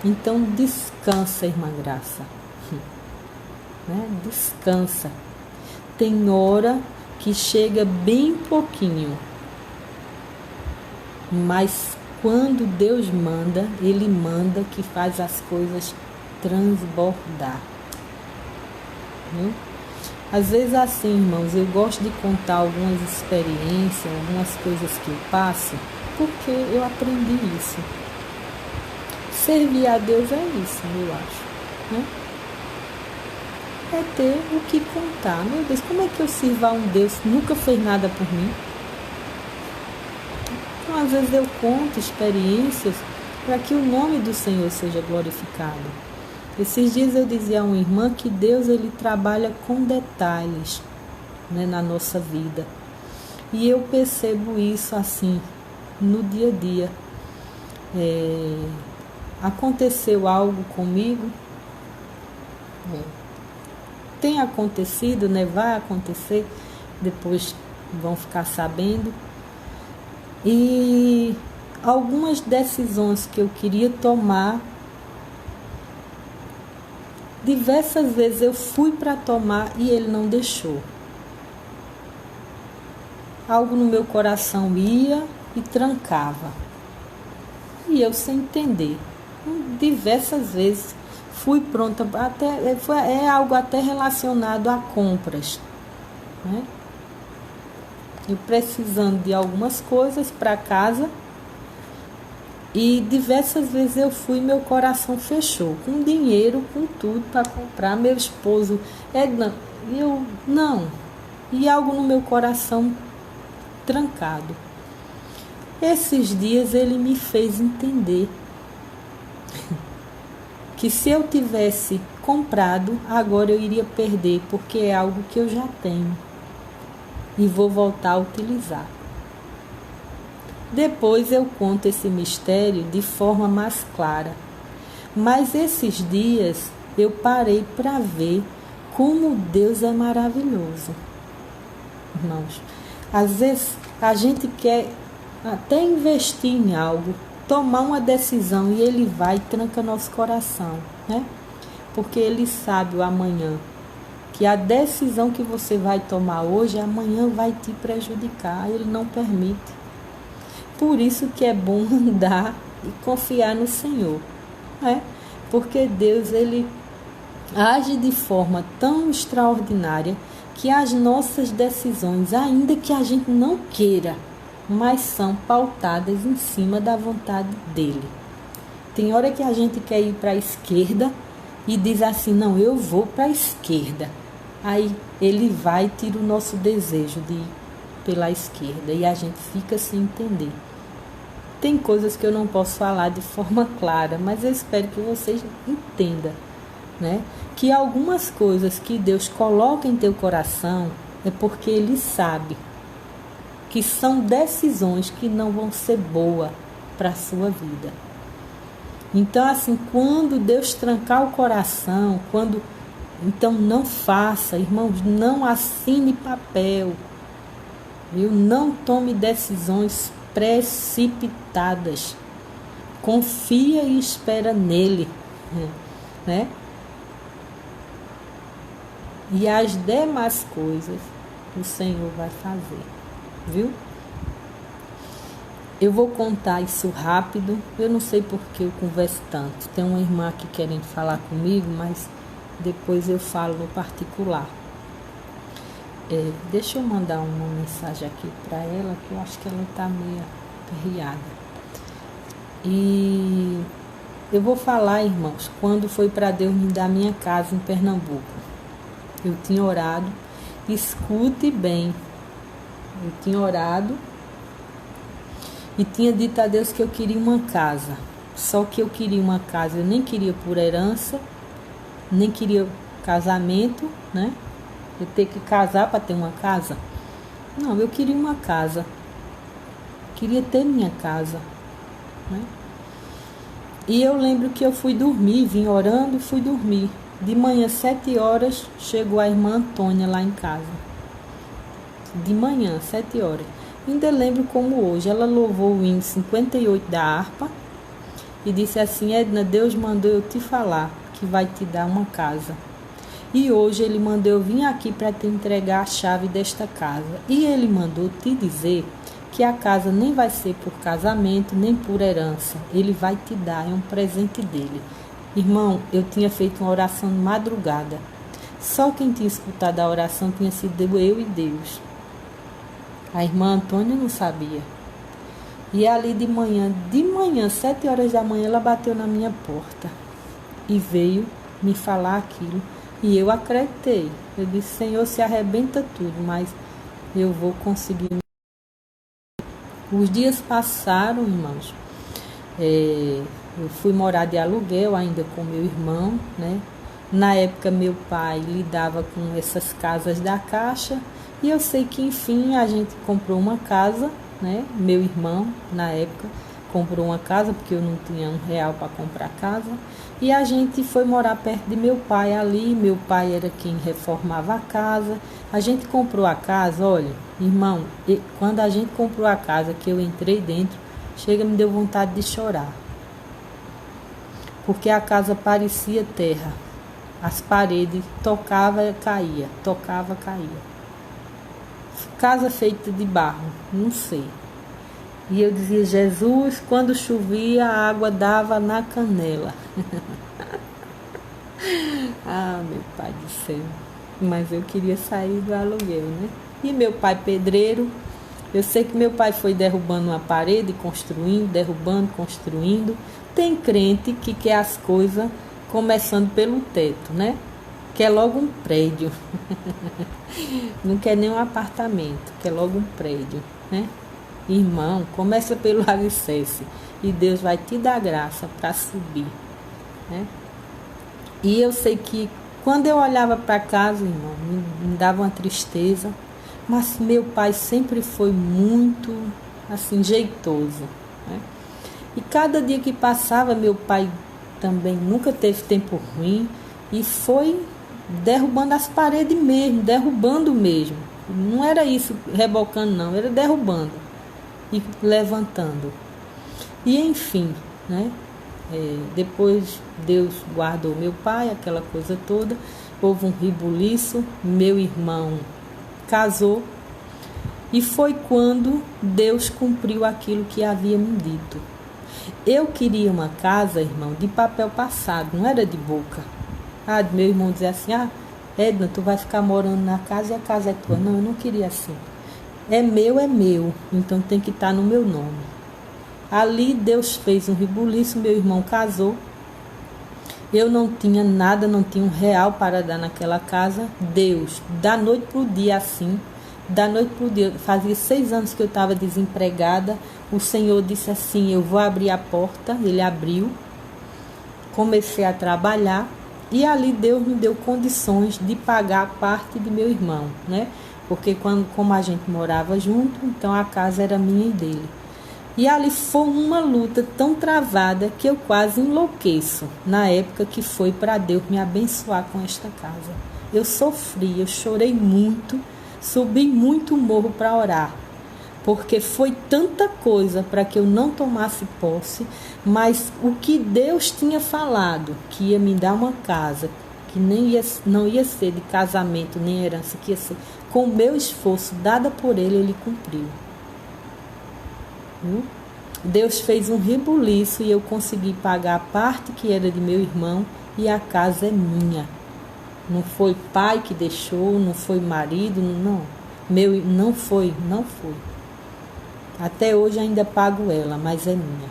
Então descansa, irmã Graça, né? Descansa. Tem hora que chega bem pouquinho, mas quando Deus manda, Ele manda que faz as coisas transbordar, viu? Às vezes assim, irmãos, eu gosto de contar algumas experiências, algumas coisas que eu passo, porque eu aprendi isso. Servir a Deus é isso, eu acho, né? É ter o que contar. Meu Deus, como é que eu sirvo a um Deus que nunca fez nada por mim? Então, às vezes eu conto experiências para que o nome do Senhor seja glorificado. Esses dias eu dizia a uma irmã que Deus ele trabalha com detalhes, né, na nossa vida. E eu percebo isso assim, no dia a dia. Aconteceu algo comigo, tem acontecido, né, vai acontecer, depois vão ficar sabendo. E algumas decisões que eu queria tomar, diversas vezes eu fui para tomar e Ele não deixou. Algo no meu coração ia e trancava. E eu sem entender. Diversas vezes fui pronta, é algo até relacionado a compras, né? Eu precisando de algumas coisas para casa. E diversas vezes eu fui e meu coração fechou. Com dinheiro, com tudo para comprar. Meu esposo, eu não. E algo no meu coração trancado. Esses dias ele me fez entender que se eu tivesse comprado, agora eu iria perder, porque é algo que eu já tenho. E vou voltar a utilizar. Depois eu conto esse mistério de forma mais clara. Mas esses dias eu parei para ver como Deus é maravilhoso. Irmãos, às vezes a gente quer até investir em algo, tomar uma decisão e Ele vai e tranca nosso coração, né? Porque Ele sabe o amanhã. Que a decisão que você vai tomar hoje, amanhã vai te prejudicar. Ele não permite. Por isso que é bom andar e confiar no Senhor, né? Porque Deus, Ele age de forma tão extraordinária que as nossas decisões, ainda que a gente não queira, mas são pautadas em cima da vontade dEle. Tem hora que a gente quer ir para a esquerda e diz assim, não, eu vou para a esquerda. Aí Ele vai e tira o nosso desejo de ir pela esquerda e a gente fica sem entender. Tem coisas que eu não posso falar de forma clara, mas eu espero que vocês entendam, né? Que algumas coisas que Deus coloca em teu coração é porque Ele sabe que são decisões que não vão ser boas para a sua vida. Então, assim, quando Deus trancar o coração, então não faça, irmãos, não assine papel, viu? Não tome decisões precipitadas. Confia e espera nele, né? E as demais coisas o Senhor vai fazer, viu? Eu vou contar isso rápido. Eu não sei porque eu converso tanto. Tem uma irmã aqui querendo falar comigo, mas depois eu falo no particular. Deixa eu mandar uma mensagem aqui para ela, que eu acho que ela está meio aperreada. E eu vou falar, irmãos, quando foi para Deus me dar minha casa em Pernambuco. Eu tinha orado, escute bem, eu tinha orado e tinha dito a Deus que eu queria uma casa. Só que eu queria uma casa, eu nem queria por herança, nem queria casamento, né? Eu ter que casar para ter uma casa. Não, eu queria uma casa. Queria ter minha casa, né? E eu lembro que eu fui dormir, vim orando e fui dormir. De manhã, 7 horas, chegou a irmã Antônia lá em casa. De manhã, 7 horas. Ainda lembro como hoje. Ela louvou o hino 58 da harpa e disse assim: Edna, Deus mandou eu te falar que vai te dar uma casa. E hoje ele mandou eu vir aqui para te entregar a chave desta casa. E ele mandou te dizer que a casa nem vai ser por casamento, nem por herança. Ele vai te dar, é um presente dele. Irmão, eu tinha feito uma oração de madrugada. Só quem tinha escutado a oração tinha sido eu e Deus. A irmã Antônia não sabia. E ali de manhã, 7 horas da manhã, ela bateu na minha porta e veio me falar aquilo. E eu acreditei. Eu disse: Senhor, se arrebenta tudo, mas eu vou conseguir. Os dias passaram, irmãos. Eu fui morar de aluguel ainda com meu irmão, né? Na época, meu pai lidava com essas casas da Caixa. E eu sei que, enfim, a gente comprou uma casa, né? Meu irmão, na época, comprou uma casa, porque eu não tinha R$1 para comprar casa. E a gente foi morar perto de meu pai ali. Meu pai era quem reformava a casa. A gente comprou a casa, olha, irmão, quando a gente comprou a casa, que eu entrei dentro, me deu vontade de chorar. Porque a casa parecia terra. As paredes tocava, caía, tocava, caía. Casa feita de barro, não sei. E eu dizia: Jesus, quando chovia, a água dava na canela. Ah, meu pai do céu. Mas eu queria sair do aluguel, né? E meu pai pedreiro, eu sei que meu pai foi derrubando uma parede, construindo, derrubando, construindo. Tem crente que quer as coisas começando pelo teto, né? Quer logo um prédio. Não quer nem um apartamento, quer logo um prédio, né? Irmão, começa pelo alicerce e Deus vai te dar graça para subir, né? E eu sei que quando eu olhava para casa, irmão, me dava uma tristeza, mas meu pai sempre foi muito, assim, jeitoso, né? E cada dia que passava, meu pai também nunca teve tempo ruim e foi derrubando as paredes mesmo, derrubando mesmo. Não era isso, rebocando não, era derrubando e levantando. E enfim, né? Depois Deus guardou meu pai, aquela coisa toda. Houve um rebuliço, meu irmão casou. E foi quando Deus cumpriu aquilo que havia me dito. Eu queria uma casa, irmão, de papel passado, não era de boca. Meu irmão dizia assim: Edna, tu vai ficar morando na casa e a casa é tua. Não, eu não queria assim. É meu, então tem que estar no meu nome. Ali Deus fez um rebuliço, meu irmão casou. Eu não tinha nada, não tinha R$1 para dar naquela casa. Deus, da noite para o dia assim, da noite para o dia, fazia 6 anos que eu estava desempregada. O Senhor disse assim: eu vou abrir a porta. Ele abriu, comecei a trabalhar. E ali Deus me deu condições de pagar a parte de meu irmão, né? Porque como a gente morava junto, então a casa era minha e dele. E ali foi uma luta tão travada que eu quase enlouqueço. Na época que foi para Deus me abençoar com esta casa. Eu sofri, eu chorei muito, subi muito o morro para orar. Porque foi tanta coisa para que eu não tomasse posse, mas o que Deus tinha falado, que ia me dar uma casa, que não ia ser de casamento nem herança, que ia ser com o meu esforço, dada por ele cumpriu. Deus fez um rebuliço e eu consegui pagar a parte que era de meu irmão e a casa é minha. Não foi pai que deixou, não foi marido, não. Não foi. Até hoje ainda pago ela, mas é minha.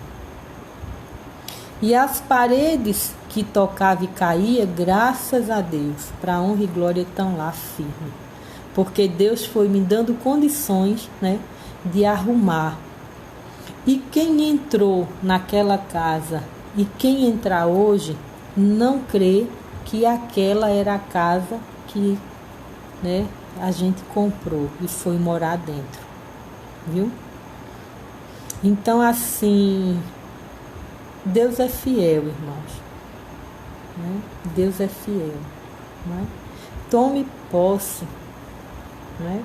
E as paredes que tocava e caía, graças a Deus, para honra e glória estão lá firme. Porque Deus foi me dando condições, né, de arrumar. E quem entrou naquela casa e quem entrar hoje não crê que aquela era a casa que, né, a gente comprou e foi morar dentro, viu? Então, assim, Deus é fiel, irmãos, né? Deus é fiel, né? Tome posse, né?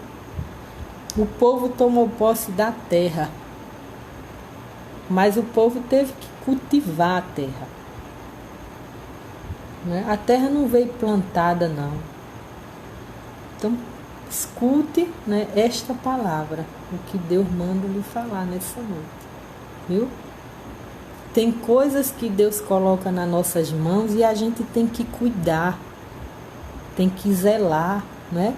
O povo tomou posse da terra, mas o povo teve que cultivar a terra, né? A terra não veio plantada, não. Então, escute, né, esta palavra, o que Deus manda lhe falar nessa noite, viu? Tem coisas que Deus coloca nas nossas mãos e a gente tem que cuidar, tem que zelar, né?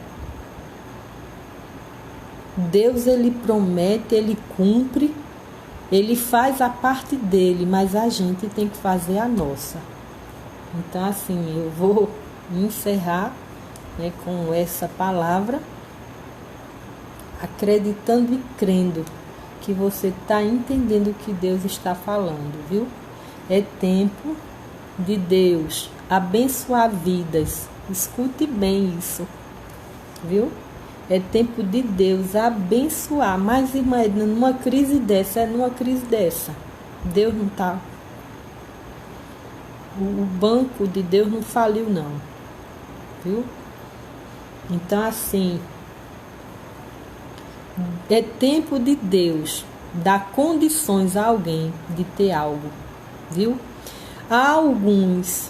Deus, ele promete, ele cumpre, ele faz a parte dele, mas a gente tem que fazer a nossa. Então, assim, eu vou encerrar, né, com essa palavra, acreditando e crendo que você está entendendo o que Deus está falando, viu? É tempo de Deus abençoar vidas. Escute bem isso, viu? É tempo de Deus abençoar. Mas imagina, numa crise dessa, Deus não está... O banco de Deus não faliu, não, viu? Então, assim, é tempo de Deus dar condições a alguém de ter algo, viu? Há alguns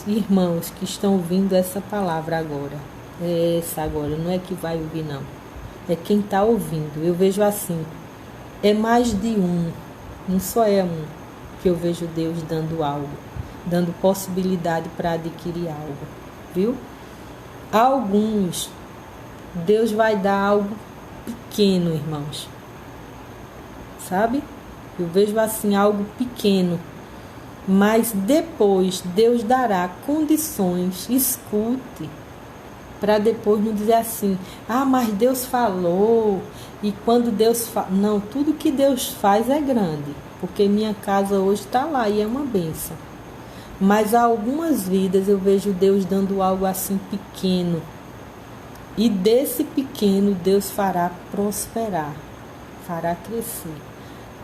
irmãos que estão ouvindo essa palavra agora. É essa agora, não é que vai ouvir, não. É quem está ouvindo. Eu vejo assim, é mais de um, não só é um, que eu vejo Deus dando algo, dando possibilidade para adquirir algo, viu? Alguns, Deus vai dar algo pequeno, irmãos, sabe? Eu vejo assim, algo pequeno, mas depois Deus dará condições, escute, para depois não dizer assim, mas Deus falou, e quando Deus fala, não, tudo que Deus faz é grande, porque minha casa hoje está lá e é uma bênção. Mas há algumas vidas eu vejo Deus dando algo assim pequeno. E desse pequeno Deus fará prosperar, fará crescer.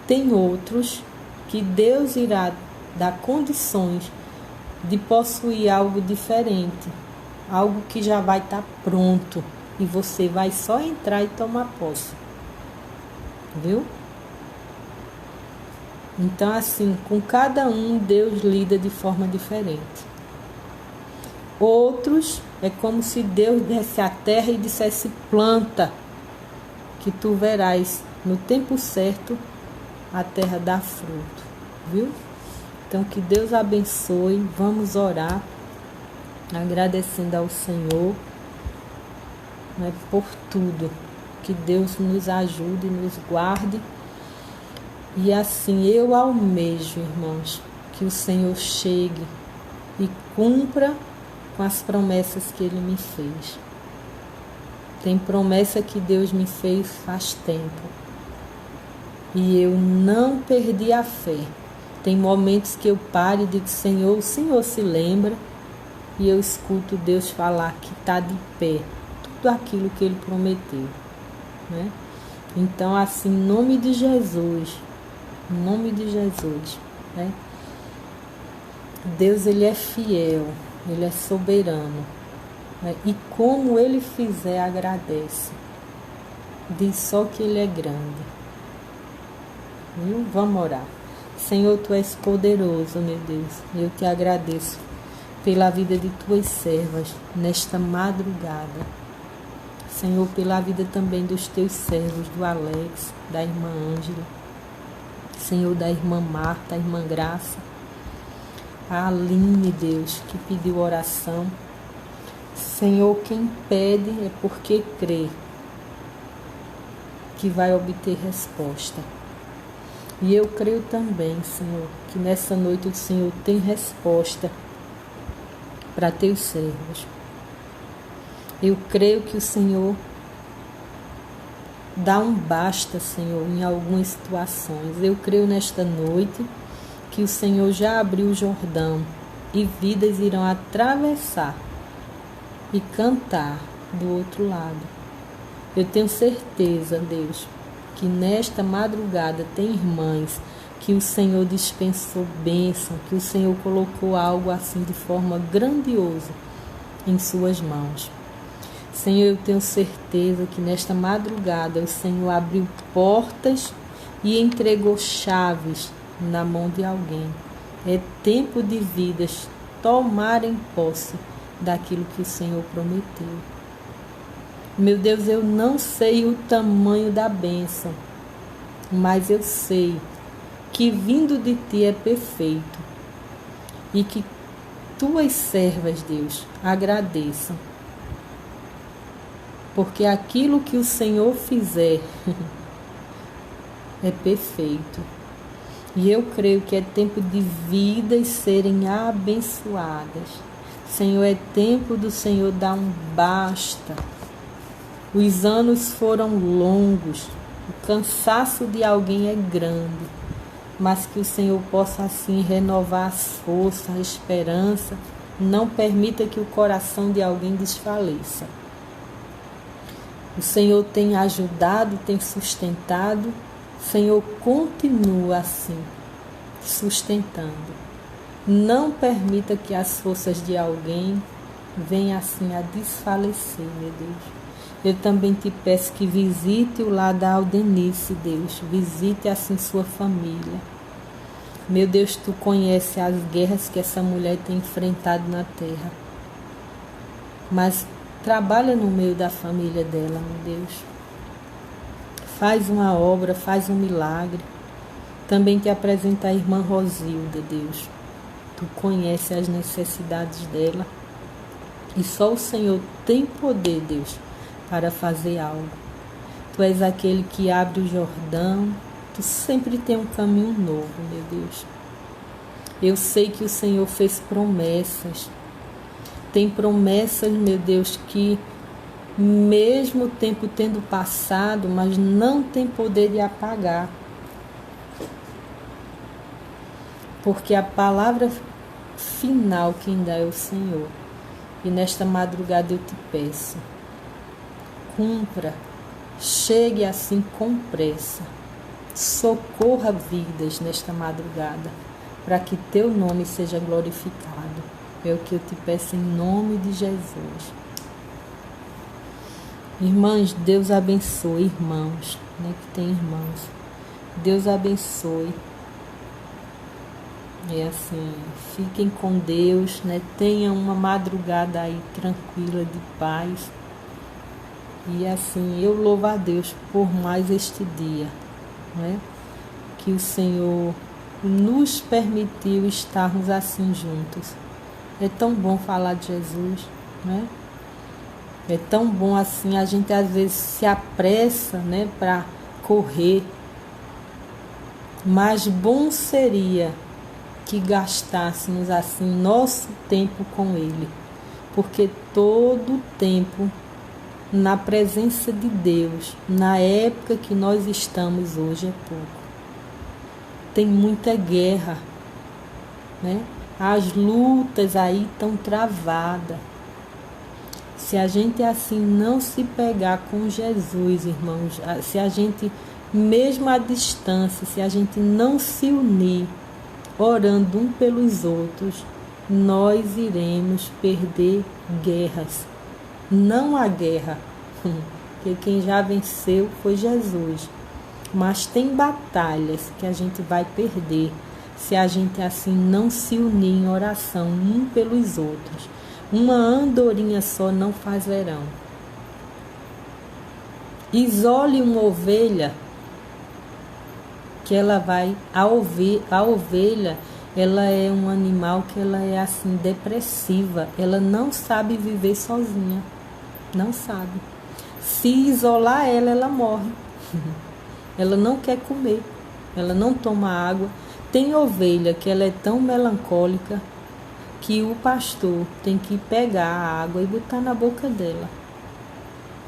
Tem outros que Deus irá dar condições de possuir algo diferente. Algo que já vai estar pronto. E você vai só entrar e tomar posse. Viu? Então, assim, com cada um, Deus lida de forma diferente. Outros, é como se Deus desse a terra e dissesse, planta, que tu verás, no tempo certo, a terra dar fruto. Viu? Então, que Deus abençoe. Vamos orar, agradecendo ao Senhor, né, por tudo. Que Deus nos ajude, nos guarde. E assim eu almejo, irmãos, que o Senhor chegue e cumpra com as promessas que Ele me fez. Tem promessa que Deus me fez faz tempo. E eu não perdi a fé. Tem momentos que eu paro e digo, Senhor, o Senhor se lembra? E eu escuto Deus falar que está de pé tudo aquilo que Ele prometeu, né? Então, assim, em nome de Jesus, né? Deus, Ele é fiel, Ele é soberano, né? E como Ele fizer, agradece. Diz só que Ele é grande. Viu? Vamos orar. Senhor, Tu és poderoso, meu Deus. Eu te agradeço pela vida de Tuas servas nesta madrugada. Senhor, pela vida também dos Teus servos, do Alex, da irmã Ângela. Senhor, da irmã Marta, a irmã Graça, a Aline, Deus, que pediu oração. Senhor, quem pede é porque crê que vai obter resposta. E eu creio também, Senhor, que nessa noite o Senhor tem resposta para teus servos. Eu creio que o Senhor dá um basta, Senhor, em algumas situações. Eu creio nesta noite que o Senhor já abriu o Jordão e vidas irão atravessar e cantar do outro lado. Eu tenho certeza, Deus, que nesta madrugada tem irmãs que o Senhor dispensou bênção, que o Senhor colocou algo assim de forma grandiosa em suas mãos. Senhor, eu tenho certeza que nesta madrugada o Senhor abriu portas e entregou chaves na mão de alguém. É tempo de vidas tomarem posse daquilo que o Senhor prometeu. Meu Deus, eu não sei o tamanho da bênção, mas eu sei que vindo de Ti é perfeito e que Tuas servas, Deus, agradeçam. Porque aquilo que o Senhor fizer é perfeito. E eu creio que é tempo de vidas serem abençoadas. Senhor, é tempo do Senhor dar um basta. Os anos foram longos, o cansaço de alguém é grande, mas que o Senhor possa assim renovar as forças, a esperança, não permita que o coração de alguém desfaleça. O Senhor tem ajudado, tem sustentado, o Senhor continua assim, sustentando. Não permita que as forças de alguém venham assim a desfalecer, meu Deus. Eu também te peço que visite o lar da Aldenice, Deus. Visite assim sua família. Meu Deus, Tu conhece as guerras que essa mulher tem enfrentado na terra. Mas trabalha no meio da família dela, meu Deus. Faz uma obra, faz um milagre. Também te apresento a irmã Rosilda, Deus. Tu conhece as necessidades dela. E só o Senhor tem poder, Deus, para fazer algo. Tu és aquele que abre o Jordão. Tu sempre tem um caminho novo, meu Deus. Eu sei que o Senhor fez promessas. Tem promessas, meu Deus, que mesmo o tempo tendo passado, mas não tem poder de apagar. Porque a palavra final quem dá é o Senhor. E nesta madrugada eu te peço, cumpra, chegue assim com pressa, socorra vidas nesta madrugada, para que teu nome seja glorificado. É o que eu te peço em nome de Jesus. Irmãs, Deus abençoe, irmãos, né, que tem irmãos. Deus abençoe. É assim, fiquem com Deus, né? Tenham uma madrugada aí tranquila, de paz. E assim, eu louvo a Deus por mais este dia, né? Que o Senhor nos permitiu estarmos assim juntos. É tão bom falar de Jesus, né? É tão bom assim, a gente às vezes se apressa, né, para correr. Mas bom seria que gastássemos assim nosso tempo com Ele, porque todo o tempo na presença de Deus, na época que nós estamos hoje, é pouco. Tem muita guerra, né? As lutas aí estão travadas. Se a gente assim não se pegar com Jesus, irmãos, se a gente, mesmo à distância, se a gente não se unir, orando um pelos outros, nós iremos perder guerras. Não há guerra, porque quem já venceu foi Jesus. Mas tem batalhas que a gente vai perder se a gente assim não se unir em oração um pelos outros. Uma andorinha só não faz verão. Isole uma ovelha que ela vai, a ovelha, ela é um animal que ela é assim depressiva, ela não sabe viver sozinha, não sabe. Se isolar ela, ela morre. Ela não quer comer, ela não toma água. Tem ovelha que ela é tão melancólica que o pastor tem que pegar a água e botar na boca dela.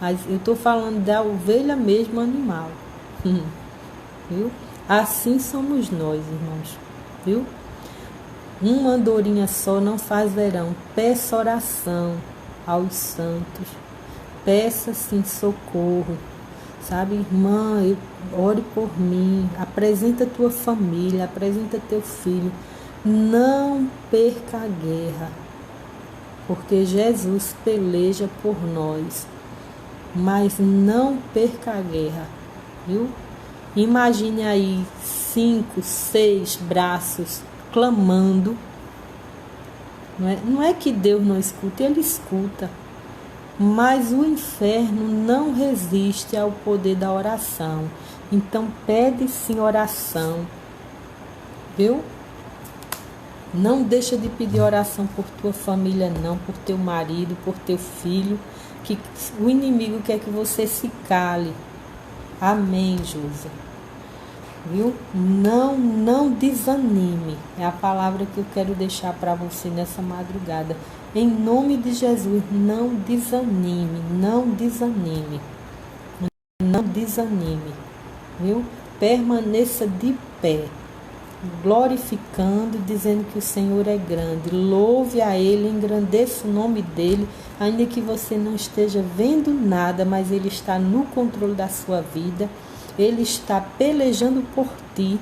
Mas eu estou falando da ovelha mesmo, animal. Viu? Assim somos nós, irmãos. Viu? Uma andorinha só não faz verão. Peça oração aos santos. Peça sim socorro. Sabe, irmã, ore por mim. Apresenta tua família, apresenta teu filho. Não perca a guerra, porque Jesus peleja por nós. Mas não perca a guerra, viu? Imagine aí 5, 6 braços clamando. Não é que Deus não escuta, Ele escuta. Mas o inferno não resiste ao poder da oração. Então pede sim oração, viu? Não deixa de pedir oração por tua família não, por teu marido, por teu filho, que o inimigo quer que você se cale. Amém, Josa. Viu? Não desanime. É a palavra que eu quero deixar para você nessa madrugada. Em nome de Jesus, não desanime, não desanime. Não desanime. Viu? Permaneça de pé, glorificando, dizendo que o Senhor é grande. Louve a Ele, engrandeça o nome dEle, ainda que você não esteja vendo nada, mas Ele está no controle da sua vida. Ele está pelejando por ti,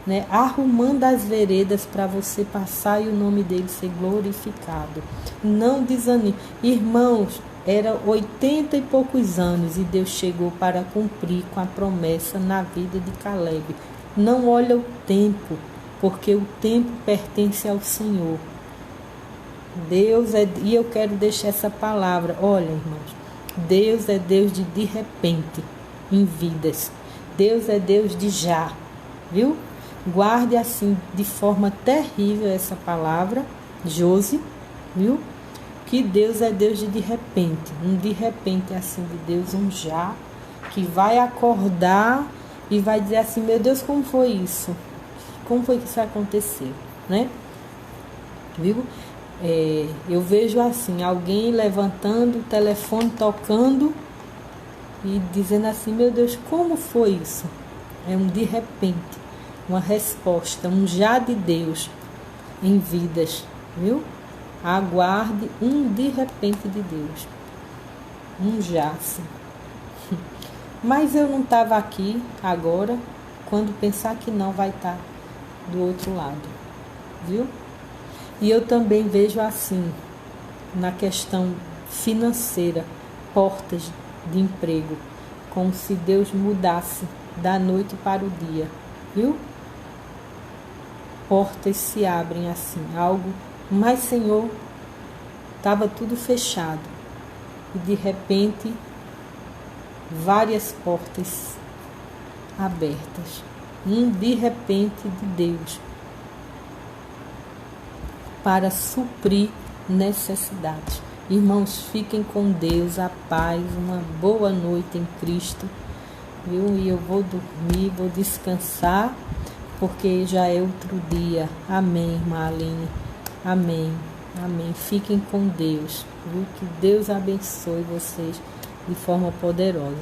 né? Arrumando as veredas para você passar e o nome dele ser glorificado. Não desanime. Irmãos, era 80 e poucos anos e Deus chegou para cumprir com a promessa na vida de Caleb. Não olha o tempo, porque o tempo pertence ao Senhor. Deus é, e eu quero deixar essa palavra. Olha, irmãos, Deus é Deus de repente em vidas. Deus é Deus de já, viu? Guarde assim de forma terrível essa palavra, Josi, viu? Que Deus é Deus de repente. Um de repente assim de Deus, um já, que vai acordar e vai dizer assim, meu Deus, como foi isso? Como foi que isso aconteceu, né? Viu? Eu vejo assim, alguém levantando, o telefone tocando e dizendo assim, meu Deus, como foi isso? É um de repente, uma resposta, um já de Deus em vidas, viu? Aguarde um de repente de Deus, um já, sim. Mas eu não estava aqui agora, quando pensar que não vai estar do outro lado, viu? E eu também vejo assim, na questão financeira, portas de emprego, como se Deus mudasse da noite para o dia, viu? Portas se abrem assim, algo, mas Senhor, estava tudo fechado e de repente várias portas abertas, de repente de Deus para suprir necessidades. Irmãos, fiquem com Deus, a paz, uma boa noite em Cristo, viu? E eu vou dormir, vou descansar, porque já é outro dia. Amém, irmã Aline. Amém, amém. Fiquem com Deus, viu? Que Deus abençoe vocês de forma poderosa.